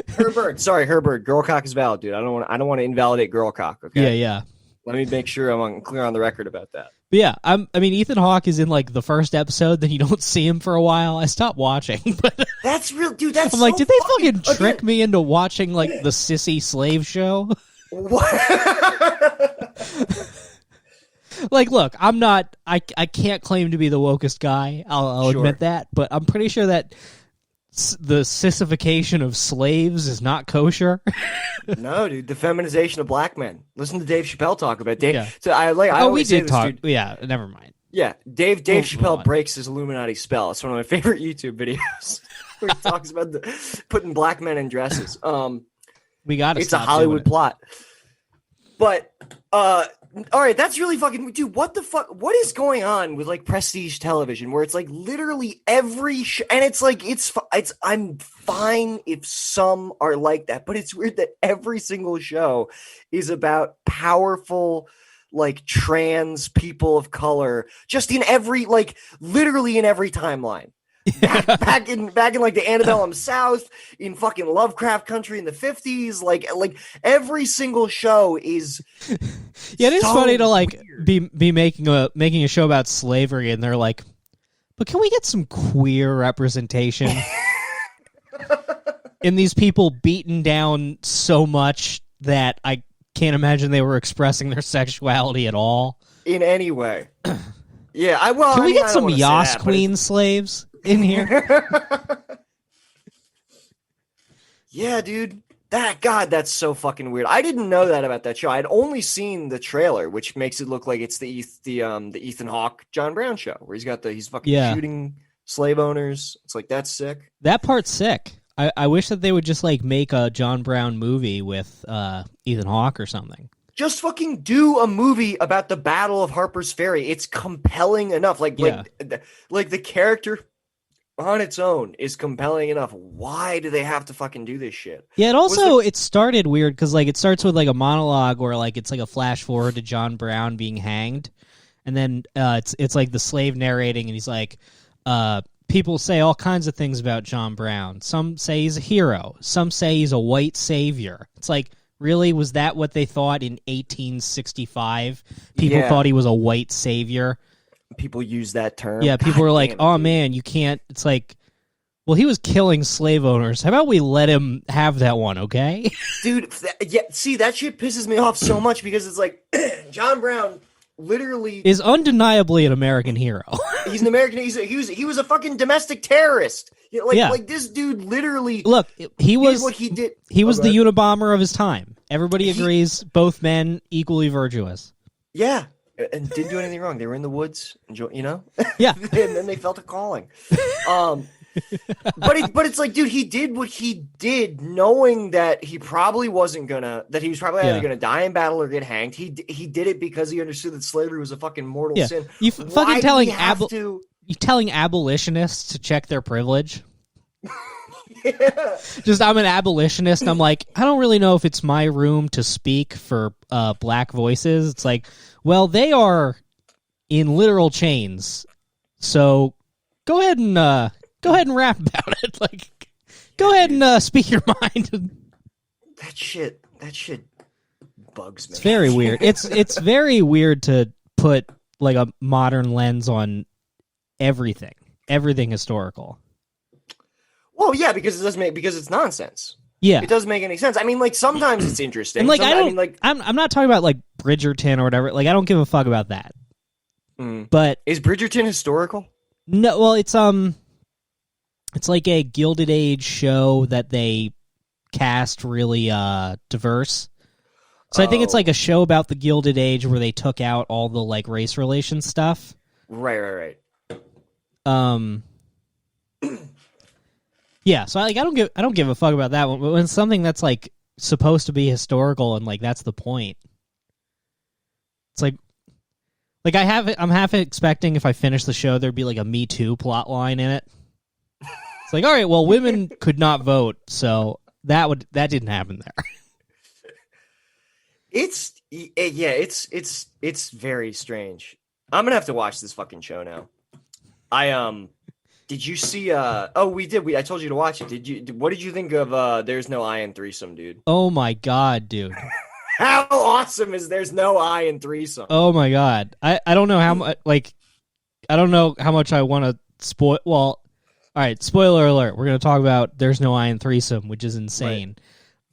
Her bird. Sorry, her bird. Girl cock is valid, dude. I don't want to invalidate girl cock, okay? Yeah. Let me make sure I'm clear on the record about that. But yeah, I mean, Ethan Hawke is in like the first episode, then you don't see him for a while. I stopped watching, but that's real, dude. That's I'm like, so did they fucking trick me into watching like the sissy slave show? What? Like, look, I can't claim to be the wokest guy. I'll admit that, but I'm pretty sure that the sissification of slaves is not kosher. No, dude, the feminization of black men. Listen to Dave Chappelle talk about it. Dave. Yeah. So we did talk. Dude. Yeah, never mind. Yeah, Dave Chappelle breaks his Illuminati spell. It's one of my favorite YouTube videos where he talks about putting black men in dresses. We got it's a Hollywood plot. But All right, that's really fucking dude. What the fuck? What is going on with like prestige television, where it's like literally every and it's like it's I'm fine if some are like that, but it's weird that every single show is about powerful, like trans people of color, just in every like literally in every timeline. Back in like the antebellum South, in fucking Lovecraft country in the 50s, like every single show is. Yeah, it is so funny to like weird. be making a show about slavery, and they're like, but can we get some queer representation in these people beaten down so much that I can't imagine they were expressing their sexuality at all in any way. Yeah, can we get some Yas Queen slaves in here? Yeah, dude. That's so fucking weird. I didn't know that about that show. I'd only seen the trailer, which makes it look like it's the Ethan Hawke John Brown show, where he's fucking shooting slave owners. It's like, that's sick. That part's sick. I wish that they would just like make a John Brown movie with Ethan Hawke or something. Just fucking do a movie about the Battle of Harper's Ferry. It's compelling enough. Like the character on its own is compelling enough. Why do they have to fucking do this shit? Yeah, and also it started weird because like it starts with like a monologue where like it's like a flash forward to John Brown being hanged, and then it's like the slave narrating, and he's like, people say all kinds of things about John Brown. Some say he's a hero. Some say he's a white savior. It's like, really? Was that what they thought in 1865? People thought he was a white savior. People use that term. Yeah, people were like, oh, man, you can't. It's like, well, he was killing slave owners. How about we let him have that one, okay? Dude, see, that shit pisses me off so much because it's like, John Brown literally is undeniably an American hero. He's an American. He was a fucking domestic terrorist. Like this dude literally. Look, he was what he did. He was the Unabomber of his time. Everybody agrees, both men equally virtuous. Yeah, and didn't do anything wrong. They were in the woods, you know. Yeah, and then they felt a calling. But it's like, dude, he did what he did, knowing that he probably wasn't gonna, that he was probably either gonna die in battle or get hanged. He did it because he understood that slavery was a fucking mortal sin. You fucking telling abolitionists to check their privilege. Yeah. Just, I'm an abolitionist, and I'm like, I don't really know if it's my room to speak for black voices. It's like, well, they are in literal chains, so go ahead and rap about it. Like, go ahead and speak your mind. That shit bugs me. It's very weird. It's very weird to put like a modern lens on everything historical. Well, yeah, because it's nonsense. Yeah, it doesn't make any sense. I mean, like, sometimes it's interesting. And like, I'm not talking about like Bridgerton or whatever. Like, I don't give a fuck about that. But is Bridgerton historical? No, well, it's like a Gilded Age show that they cast really diverse. So I think it's like a show about the Gilded Age where they took out all the like race relations stuff. Right. Yeah, so like I don't give a fuck about that one. But when it's something that's like supposed to be historical and like that's the point, it's like I'm half expecting if I finish the show there'd be like a Me Too plot line in it. It's like, all right, well, women could not vote, so that didn't happen there. It's very strange. I'm gonna have to watch this fucking show now. Did you see? We did. I told you to watch it. What did you think of? There's no I in Threesome, dude. Oh my god, dude! How awesome is There's no I in Threesome? Oh my god! I don't know how much. Like, I don't know how much I want to spoil. Well, all right. Spoiler alert. We're gonna talk about There's no I in Threesome, which is insane.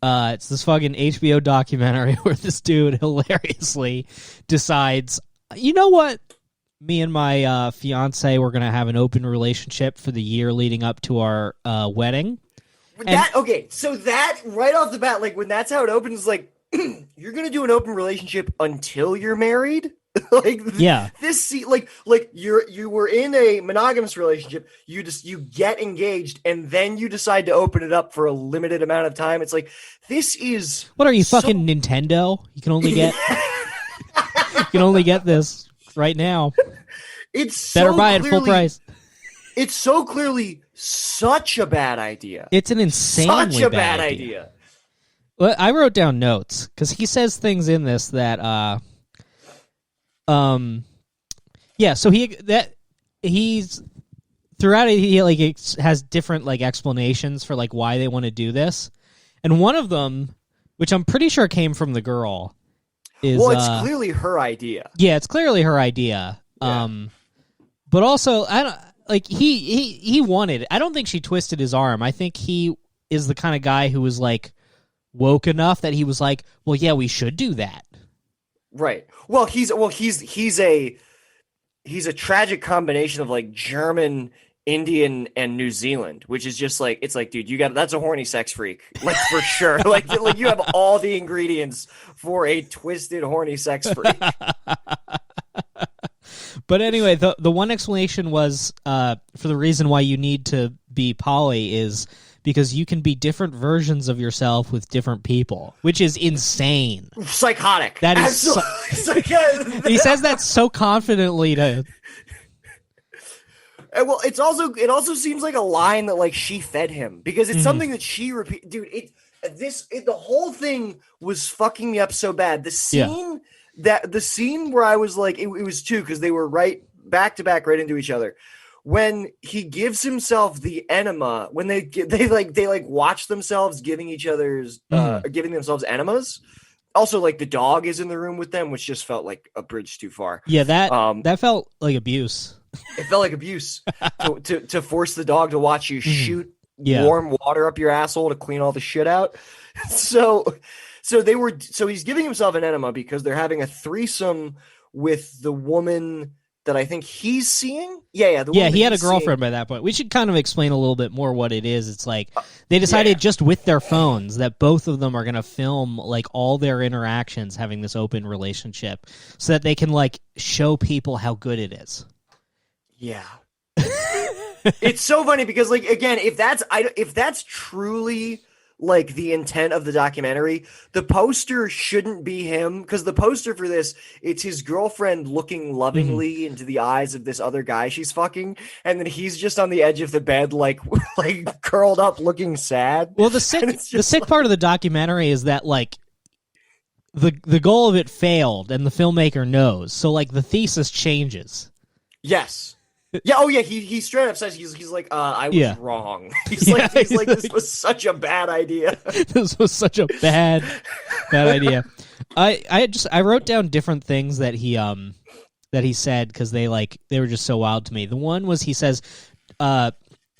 Right. It's this fucking HBO documentary where this dude hilariously decides, you know what? Me and my fiance were gonna have an open relationship for the year leading up to our wedding. So that right off the bat, like when that's how it opens, like you're gonna do an open relationship until you're married. You were in a monogamous relationship. You get engaged and then you decide to open it up for a limited amount of time. It's like, this is what are you fucking Nintendo? You can only get. can only get this right now. It's Better so buy it full clearly- price. It's so clearly such a bad idea. It's an insanely Such a bad bad idea. Well, I wrote down notes because he says things in this that, yeah. So he's throughout it. He like has different like explanations for like why they want to do this, and one of them, which I'm pretty sure came from the girl, is it's clearly her idea. Yeah, it's clearly her idea. Yeah. But also I don't like he wanted it. I don't think she twisted his arm. I think he is the kind of guy who was like woke enough that he was like, well, yeah, we should do that. Right. Well, he's a tragic combination of like German, Indian, and New Zealand, which is just like, it's like, dude, that's a horny sex freak, like for sure. like you have all the ingredients for a twisted horny sex freak. But anyway, the one explanation was for the reason why you need to be poly is because you can be different versions of yourself with different people, which is insane. Psychotic. That is he says that so confidently to. Well, it also seems like a line that like she fed him because it's something that she repeat. Dude, the whole thing was fucking me up so bad. The scene the scene where I was like, it was two because they were right back to back right into each other. When he gives himself the enema, when they watch themselves giving each other's giving themselves enemas. Also, like the dog is in the room with them, which just felt like a bridge too far. Yeah, that felt like abuse. It felt like abuse to force the dog to watch you shoot warm water up your asshole to clean all the shit out. So he's giving himself an enema because they're having a threesome with the woman that I think he's seeing. He had a girlfriend by that point. We should kind of explain a little bit more what it is. It's like they decided just with their phones that both of them are going to film like all their interactions having this open relationship so that they can like show people how good it is. Yeah. It's so funny because like again, if that's truly like the intent of the documentary, the poster shouldn't be him because the poster for this, it's his girlfriend looking lovingly into the eyes of this other guy she's fucking, and then he's just on the edge of the bed like curled up looking sad. Well, the sick part of the documentary is that like the goal of it failed and the filmmaker knows, so like the thesis changes. Yes. Yeah. Oh, yeah. He straight up says he's like, I was wrong. He's like, this was such a bad idea. This was such a bad idea. I wrote down different things that he said because they were just so wild to me. The one was he says,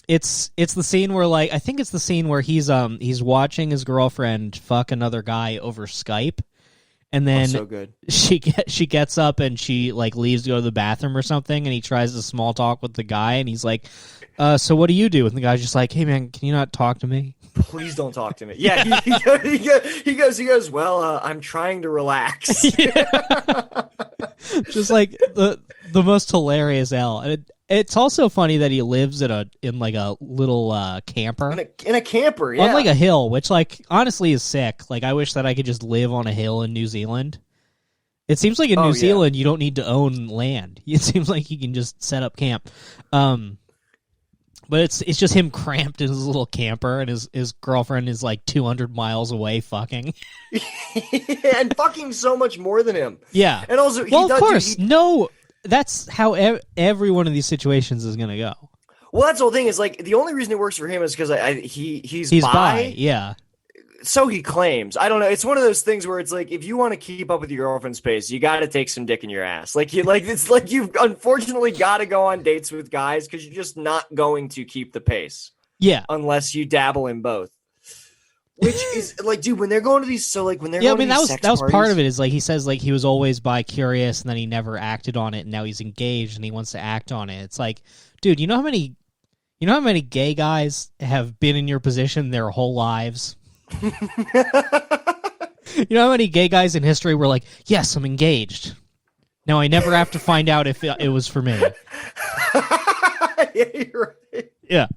it's the scene where like I think it's the scene where he's watching his girlfriend fuck another guy over Skype. And then so good. she gets up and she like leaves to go to the bathroom or something, and he tries to small talk with the guy, and he's like, "So what do you do?" And the guy's just like, "Hey man, can you not talk to me? Please don't talk to me." Yeah, he goes. Well, I'm trying to relax. Just like the most hilarious L. And it's also funny that he lives in a little camper. In a camper, yeah. On like a hill, which like honestly is sick. Like I wish that I could just live on a hill in New Zealand. It seems like in New Zealand you don't need to own land. It seems like you can just set up camp. But it's just him cramped in his little camper, and his girlfriend is like 200 miles away fucking. And fucking so much more than him. Yeah. And also, of course, no, that's how every one of these situations is going to go. Well, that's the whole thing is like, the only reason it works for him is because he's bi. Yeah. So he claims. I don't know. It's one of those things where it's like, if you want to keep up with your girlfriend's pace, you got to take some dick in your ass. It's like you've unfortunately got to go on dates with guys because you're just not going to keep the pace. Yeah. Unless you dabble in both. Which is like, dude, when they're going to these, so like when they're going to these that was parties, part of it. Is like he says like he was always bi-curious and then he never acted on it, and now he's engaged and he wants to act on it. It's like, dude, you know how many gay guys have been in your position their whole lives? You know how many gay guys in history were like, yes, I'm engaged. Now I never have to find out if it was for me. Yeah, you're right. Yeah.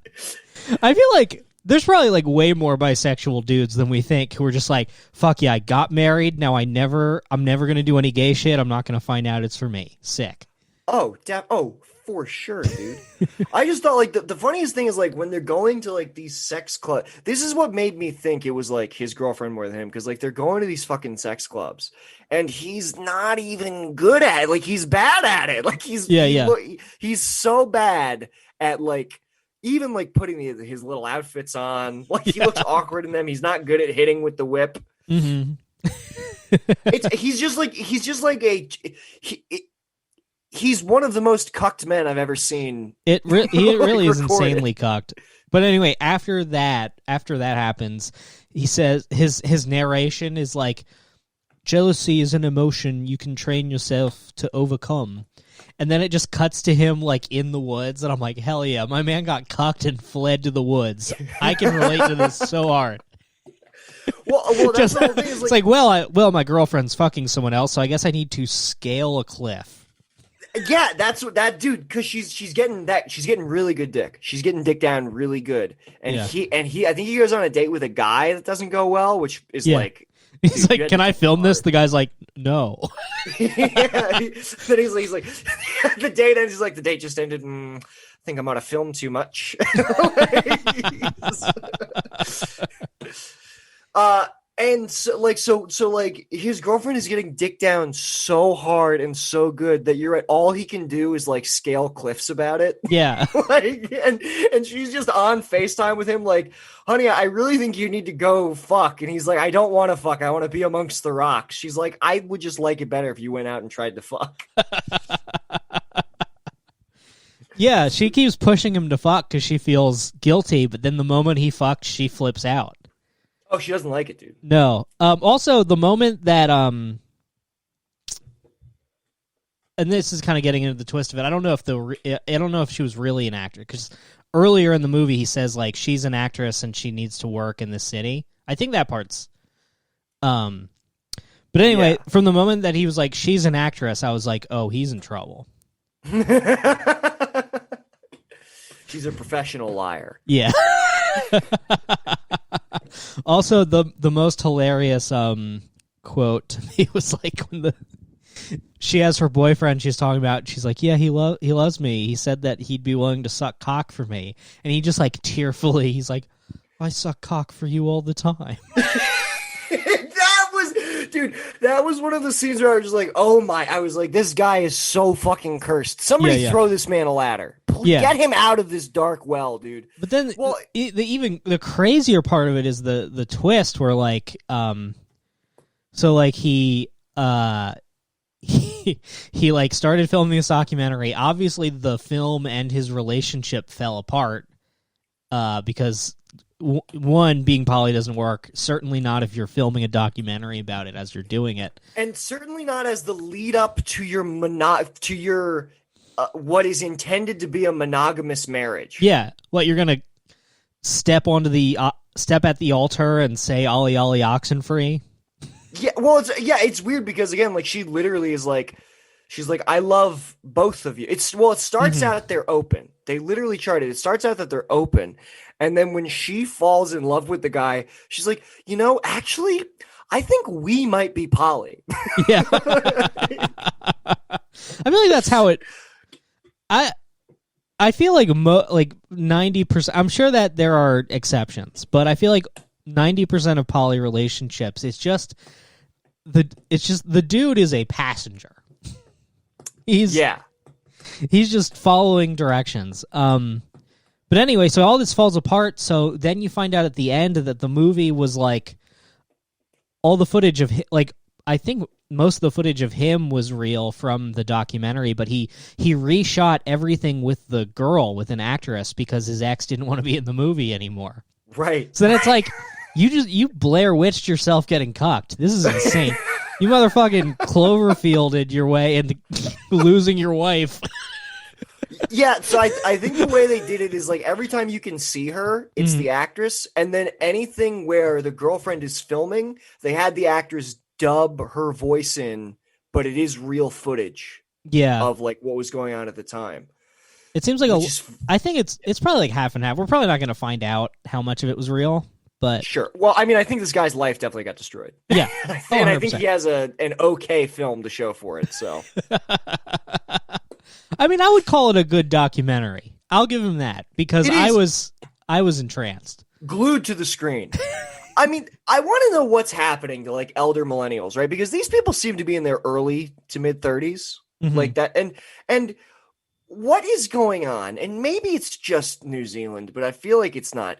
I feel like There's probably like way more bisexual dudes than we think who are just like, fuck yeah, I got married. Now I'm never gonna do any gay shit. I'm not gonna find out it's for me. Sick. Oh, for sure, dude. I just thought like the funniest thing is like when they're going to like these sex clubs. This is what made me think it was like his girlfriend more than him, because like they're going to these fucking sex clubs and he's not even good at it. Like he's bad at it. Like he's so bad at like even like putting his little outfits on. Like he looks awkward in them. He's not good at hitting with the whip. Mm-hmm. He's just like he's one of the most cucked men I've ever seen. He really is insanely cucked. But anyway, after that happens, he says his narration is like, jealousy is an emotion you can train yourself to overcome. And then it just cuts to him like in the woods, and I'm like, hell yeah, my man got cucked and fled to the woods. I can relate to this so hard. Well, that's the whole thing. Is it's like, well, my girlfriend's fucking someone else, so I guess I need to scale a cliff. Yeah, that's what that dude. Because she's getting really good dick. She's getting dick down really good, and he I think he goes on a date with a guy that doesn't go well, which is like. He's like, can I film this? The guy's like, no. Then he's like, the date ends. He's like, the date just ended. I think I might have filmed too much. And so like his girlfriend is getting dick down so hard and so good that you're right. All he can do is like scale cliffs about it. Yeah. Like, and she's just on FaceTime with him like, honey, I really think you need to go fuck. And he's like, I don't want to fuck. I want to be amongst the rocks. She's like, I would just like it better if you went out and tried to fuck. Yeah, she keeps pushing him to fuck because she feels guilty. But then the moment he fucks, she flips out. Oh, she doesn't like it, dude. No. Also, the moment that and this is kind of getting into the twist of it. I don't know if she was really an actor, because earlier in the movie he says like she's an actress and she needs to work in the city. I think that part's. But anyway, From the moment that he was like she's an actress, I was like, oh, he's in trouble. She's a professional liar. Yeah. Also, the most hilarious quote to me was like when she has her boyfriend she's talking about. She's like, yeah, he loves me. He said that he'd be willing to suck cock for me, and he just like tearfully, he's like, I suck cock for you all the time. That was one of the scenes where I was just like, oh my, I was like, this guy is so fucking cursed. Somebody throw this man a ladder. Get him out of this dark well, dude. But then the crazier part of it is the twist where like, so like he like started filming this documentary. Obviously the film and his relationship fell apart, because one, being poly doesn't work. Certainly not if you're filming a documentary about it as you're doing it, and certainly not as the lead up to your what is intended to be a monogamous marriage. Yeah, what, you're gonna step at the altar and say "Ollie Ollie Oxenfree"? Yeah, well, it's weird because again, like she literally is like, she's like, I love both of you. It starts out they're open. They literally charted. It starts out that they're open. And then when she falls in love with the guy, she's like, actually, I think we might be poly. Yeah. I feel like that's how it... I feel like 90%... I'm sure that there are exceptions, but I feel like 90% of poly relationships, it's just the dude is a passenger. He's just following directions. But anyway, so all this falls apart. So then you find out at the end that the movie was like all the footage of like, I think most of the footage of him was real from the documentary, but he reshot everything with the girl, with an actress, because his ex didn't want to be in the movie anymore. Right. So then it's like you Blair Witched yourself getting cucked. This is insane. You motherfucking Cloverfielded your way into losing your wife. Yeah, so I think the way they did it is like every time you can see her, it's the actress, and then anything where the girlfriend is filming, they had the actress dub her voice in, but it is real footage. Yeah. Of like what was going on at the time. It seems like Which is- I think it's probably like half and half. We're probably not going to find out how much of it was real, but Sure. Well, I mean, I think this guy's life definitely got destroyed. yeah. And I think 100%. he has an okay film to show for it. So I mean, I would call it a good documentary. I'll give him that because It I was entranced. glued to the screen. I mean, I want to know what's happening to like elder millennials, right? Because these people seem to be in their early to mid 30s, Mhm. like that. And what is going on? And maybe it's just New Zealand, but I feel like it's not.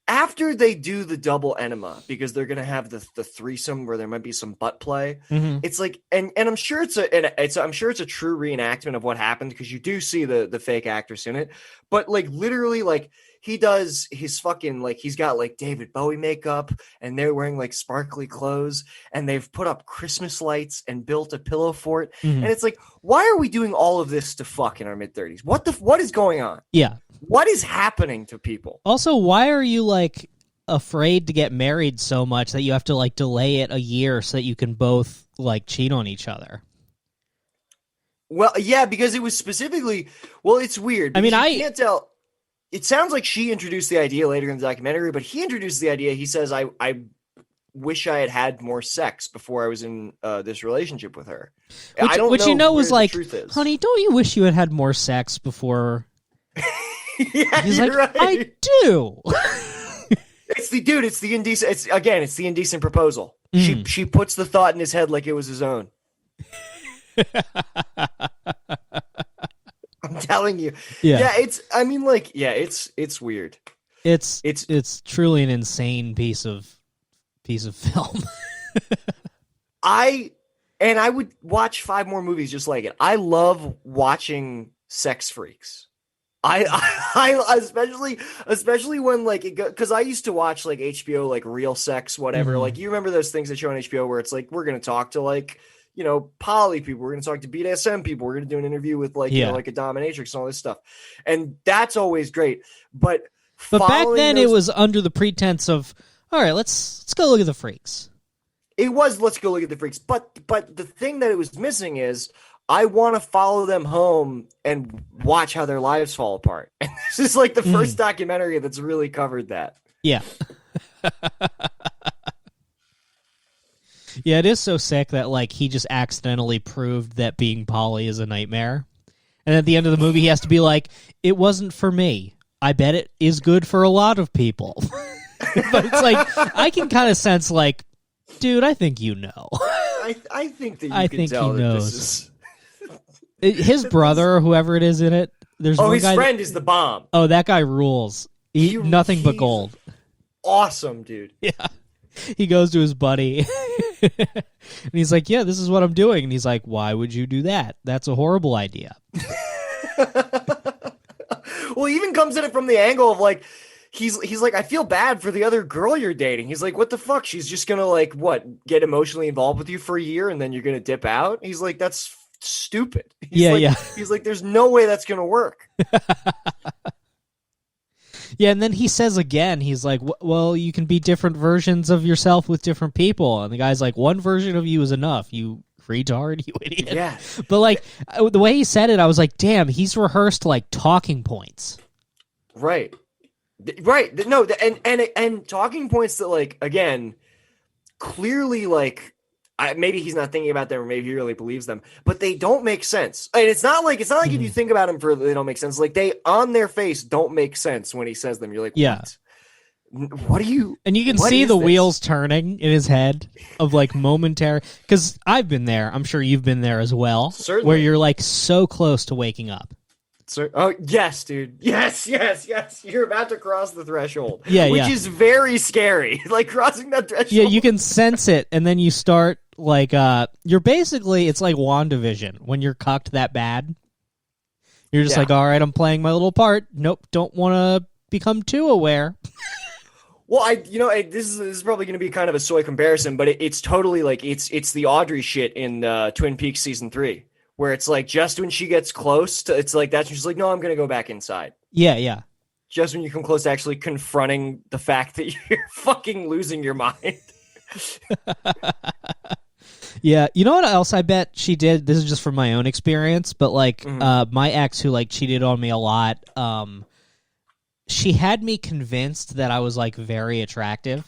After they do the double enema, because they're gonna have the threesome where there might be some butt play. Mhm. It's like, and I'm sure I'm sure it's a true reenactment of what happened because you do see the fake actress in it, but like literally, like he does his fucking like he's got like David Bowie makeup and they're wearing like sparkly clothes and they've put up Christmas lights and built a pillow fort, Mhm. and it's like, why are we doing all of this to fuck in our mid 30s? What is going on? Yeah. What is happening to people? Also, why are you like afraid to get married so much that you have to like delay it a year so that you can both like cheat on each other? Well, yeah, because it was specifically. Well, it's weird. I mean, because you can't tell. It sounds like she introduced the idea later in the documentary, but he introduced the idea. He says, "I wish I had had more sex before I was in this relationship with her." I don't Which know you know where was the like, truth is. honey, don't you wish you had had more sex before? Yeah, He's you're like, right. I do. It's the indecent. It's the indecent proposal. Mm. She puts the thought in his head like it was his own. I'm telling you. Yeah. It's weird. It's truly an insane piece of film. I would watch 5 more movies just like it. I love watching sex freaks. I especially when like it because I used to watch like HBO like Real Sex whatever. Mhm. Like you remember those things that show on HBO where it's like we're gonna talk to like poly people, we're gonna talk to BDSM people, we're gonna do an interview with like like a dominatrix and all this stuff, and that's always great. But back then it was under the pretense of, all right, let's go look at the freaks. It was let's go look at the freaks, but the thing that it was missing is I want to follow them home and watch how their lives fall apart. And this is like the first documentary that's really covered that. Yeah. Yeah, it is so sick that like he just accidentally proved that being poly is a nightmare. And at the end of the movie he has to be like, it wasn't for me. I bet it is good for a lot of people. But it's like I can kind of sense like, dude, I think you know. I think that you I can think tell he that knows. this is His brother or whoever it is in it. There's one his guy friend is the bomb. Oh, that guy rules. Nothing but he's gold. Awesome, dude. Yeah. He goes to his buddy and he's like, yeah, this is what I'm doing. And he's like, why would you do that? That's a horrible idea. Well, he even comes at it from the angle of like he's like, I feel bad for the other girl you're dating. He's like, what the fuck? She's just gonna like get emotionally involved with you for a year and then you're gonna dip out? He's like, that's stupid. He's like, there's no way that's gonna work. Yeah, and then he says again, he's like, well, you can be different versions of yourself with different people. And the guy's like, one version of you is enough, you retard, you idiot. Yeah. But like, the way he said it, I was like, damn, he's rehearsed like talking points. Right. No, and talking points that like, again, clearly like, maybe he's not thinking about them, or maybe he really believes them, but they don't make sense. And it's not like if you think about them they don't make sense. Like they on their face don't make sense when he says them. You're like, yeah, what are you? And you can see the wheels turning in his head of like momentary. Because I've been there. I'm sure you've been there as well. Certainly. Where you're like so close to waking up. Oh yes, dude. Yes. You're about to cross the threshold. Yeah, which is very scary. Like crossing that threshold. Yeah, you can sense it, and then you start like you're basically it's like WandaVision when you're cucked that bad. You're just like, all right, I'm playing my little part. Nope, don't want to become too aware. Well, this is probably going to be kind of a soy comparison, but it's totally like it's the Audrey shit in Twin Peaks season 3. Where it's like just when she gets close to, it's like that's when she's like, no, I'm gonna go back inside. Yeah. Just when you come close to actually confronting the fact that you're fucking losing your mind. Yeah, you know what else I bet she did? This is just from my own experience, but like my ex who like cheated on me a lot, she had me convinced that I was like very attractive.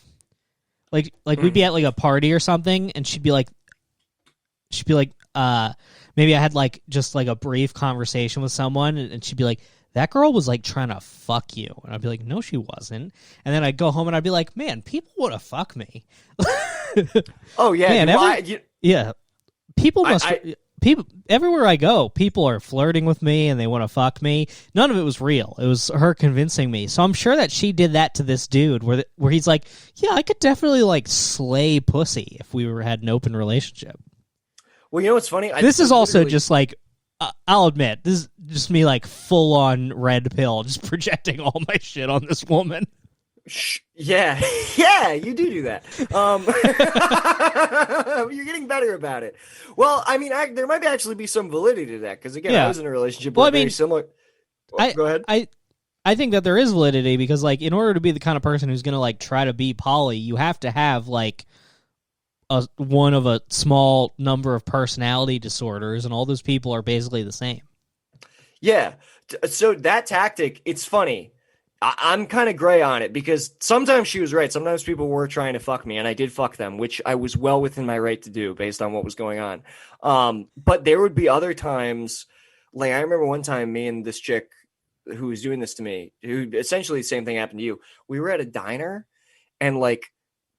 Like we'd be at like a party or something, and she'd be like, maybe I had like just like a brief conversation with someone, and she'd be like, that girl was like trying to fuck you, and I'd be like, no, she wasn't. And then I'd go home and I'd be like, man, people want to fuck me. Oh yeah, man, yeah. People must. People everywhere I go, people are flirting with me and they want to fuck me. None of it was real. It was her convincing me. So I'm sure that she did that to this dude, where he's like, yeah, I could definitely like slay pussy if we had an open relationship. Well, you know what's funny? This is also just like, I'll admit, this is just me like full on red pill, just projecting all my shit on this woman. Yeah, yeah, you do that. You're getting better about it. Well, I mean, there might actually be some validity to that, because again, I was in a relationship with very similar. Go ahead. I think that there is validity, because like in order to be the kind of person who's gonna like try to be poly, you have to have like one of a small number of personality disorders, and all those people are basically the same. Yeah. So that tactic, it's funny. I'm kind of gray on it, because sometimes she was right. Sometimes people were trying to fuck me, and I did fuck them, which I was well within my right to do based on what was going on. But there would be other times, like I remember one time me and this chick who was doing this to me, who essentially the same thing happened to you. We were at a diner, and like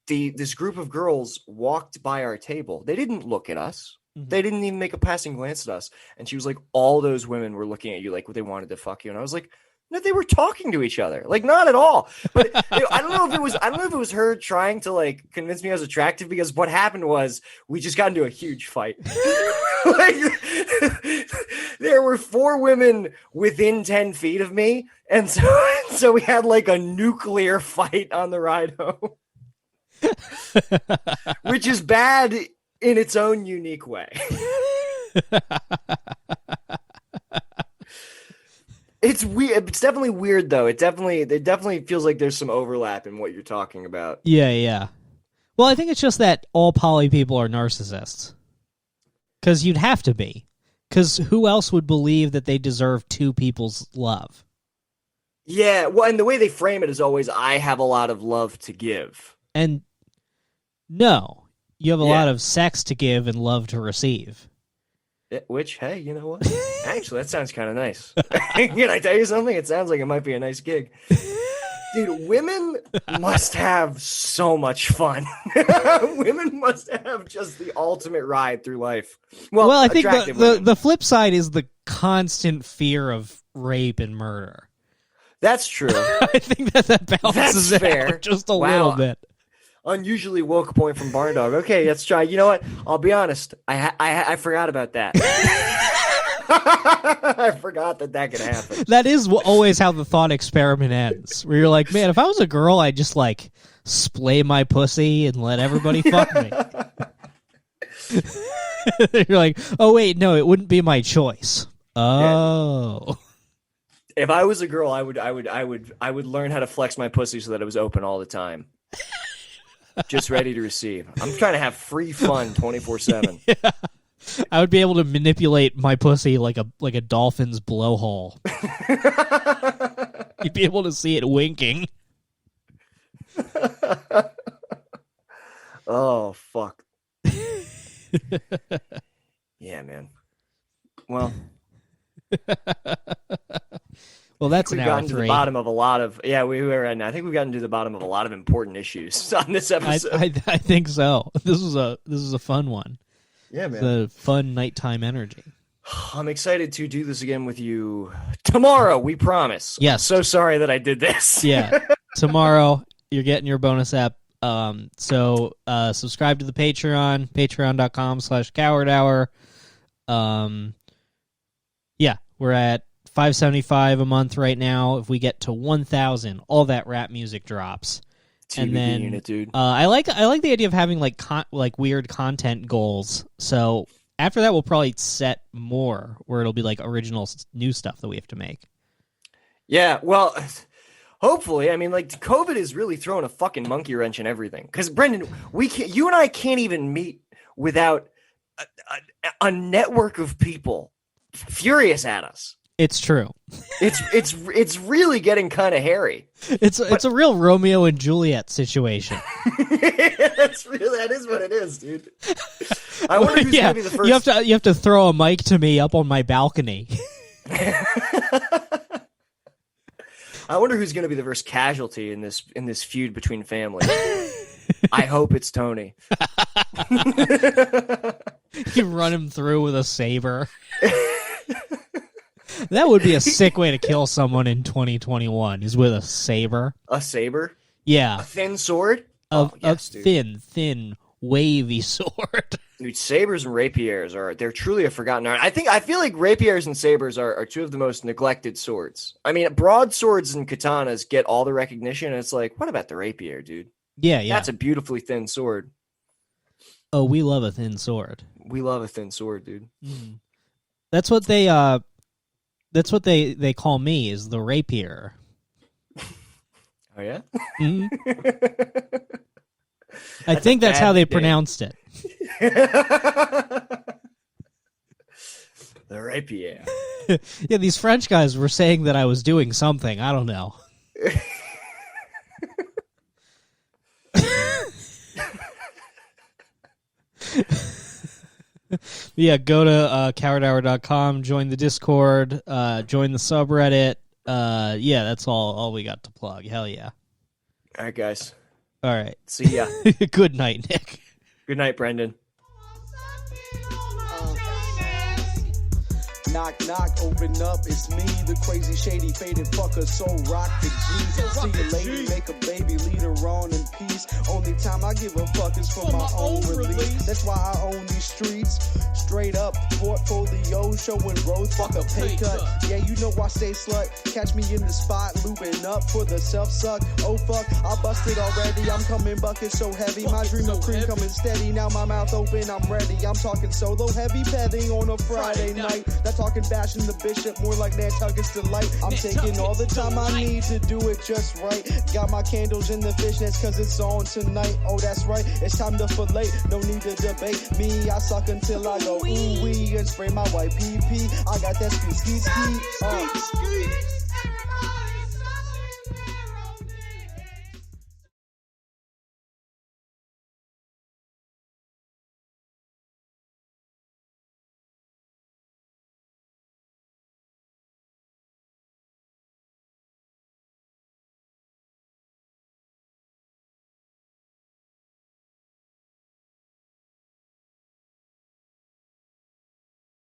this group of girls walked by our table. They didn't look at us. Mm-hmm. They didn't even make a passing glance at us. And she was like, all those women were looking at you like they wanted to fuck you. And I was like, no, they were talking to each other, like not at all. But I don't know if it was her trying to like convince me I was attractive, because what happened was we just got into a huge fight. Like, there were 4 women within 10 feet of me, and so we had like a nuclear fight on the ride home, which is bad in its own unique way. It's weird. It's definitely weird, though. It definitely feels like there's some overlap in what you're talking about. Yeah. Well, I think it's just that all poly people are narcissists. Because you'd have to be. Because who else would believe that they deserve 2 people's love? Yeah, well, and the way they frame it is always, I have a lot of love to give. And no, you have a lot of sex to give and love to receive. Which, hey, you know what? Actually, that sounds kind of nice. Can I tell you something? It sounds like it might be a nice gig. Dude, women must have so much fun. Women must have just the ultimate ride through life. Well, I think the flip side is the constant fear of rape and murder. That's true. I think that balances it out just a little bit. Unusually woke point from Barn Dog. Okay, let's try. You know what? I'll be honest. I forgot about that. I forgot that could happen. That is always how the thought experiment ends. Where you're like, man, if I was a girl, I'd just like splay my pussy and let everybody fuck me. You're like, oh wait, no, it wouldn't be my choice. Oh. Yeah. If I was a girl, I would learn how to flex my pussy so that it was open all the time. Just ready to receive. I'm trying to have free fun 24/7. Yeah. I would be able to manipulate my pussy like a dolphin's blowhole. You'd be able to see it winking. Oh, fuck. Yeah, man. Well... Well, that's we've gotten to the bottom of a lot of I think we've gotten to the bottom of a lot of important issues on this episode. I think so. This is a fun one. Yeah, man. It's a fun nighttime energy. I'm excited to do this again with you tomorrow. We promise. Yes. I'm so sorry that I did this. Yeah. Tomorrow you're getting your bonus app. So subscribe to the Patreon, patreon.com/cowardhour. Yeah, we're at $5.75 a month right now. If we get to 1,000, all that rap music drops. And then unit, dude. I like the idea of having like weird content goals. So after that, we'll probably set more where it'll be like original new stuff that we have to make. Yeah, well, hopefully. I mean, like COVID is really throwing a fucking monkey wrench in everything. Because Brendan, you and I can't even meet without a network of people furious at us. It's true. It's really getting kind of hairy. It's a real Romeo and Juliet situation. That is what it is, dude. I wonder who's gonna be the first. You have to throw a mic to me up on my balcony. I wonder who's going to be the first casualty in this feud between families. I hope it's Tony. You run him through with a saber. That would be a sick way to kill someone in 2021, is with a saber. A saber? Yeah. A thin sword? A thin, wavy sword. Dude, sabers and rapiers they're truly a forgotten art. I feel like rapiers and sabers are two of the most neglected swords. I mean, broadswords and katanas get all the recognition, and it's like, what about the rapier, dude? Yeah. That's a beautifully thin sword. Oh, we love a thin sword. We love a thin sword, dude. Mm. That's what they call me, is the rapier. Oh yeah? Mm-hmm. I think that's how they pronounced it. The rapier. Yeah, these French guys were saying that I was doing something. I don't know. Yeah, go to cowardhour.com, join the Discord, join the subreddit. Yeah, that's all we got to plug. Hell yeah. All right, guys. All right. See ya. Good night, Nick. Good night, Brendan. Knock, knock, open up, it's me, the crazy, shady, faded fucker, so rock the G. See a lady, make a baby, lead her on in peace. Only time I give a fuck is for my own release. That's why I own these streets. Straight up, portfolio, showing growth, fuck a pay cut. Yeah, you know I stay slut. Catch me in the spot, looping up for the self-suck. Oh fuck, I busted already, I'm coming bucket so heavy. My dream of cream coming steady, now my mouth open, I'm ready. I'm talking solo, heavy petting on a Friday night. That's talking bashing the bishop, more like Nantucket's delight. I'm taking all the time I need to do it just right. Got my candles in the fishnets cause it's on tonight. Oh, that's right, it's time to fillet. No need to debate me. I suck until I go ooh-wee and spray my white pee-pee. I got that ski.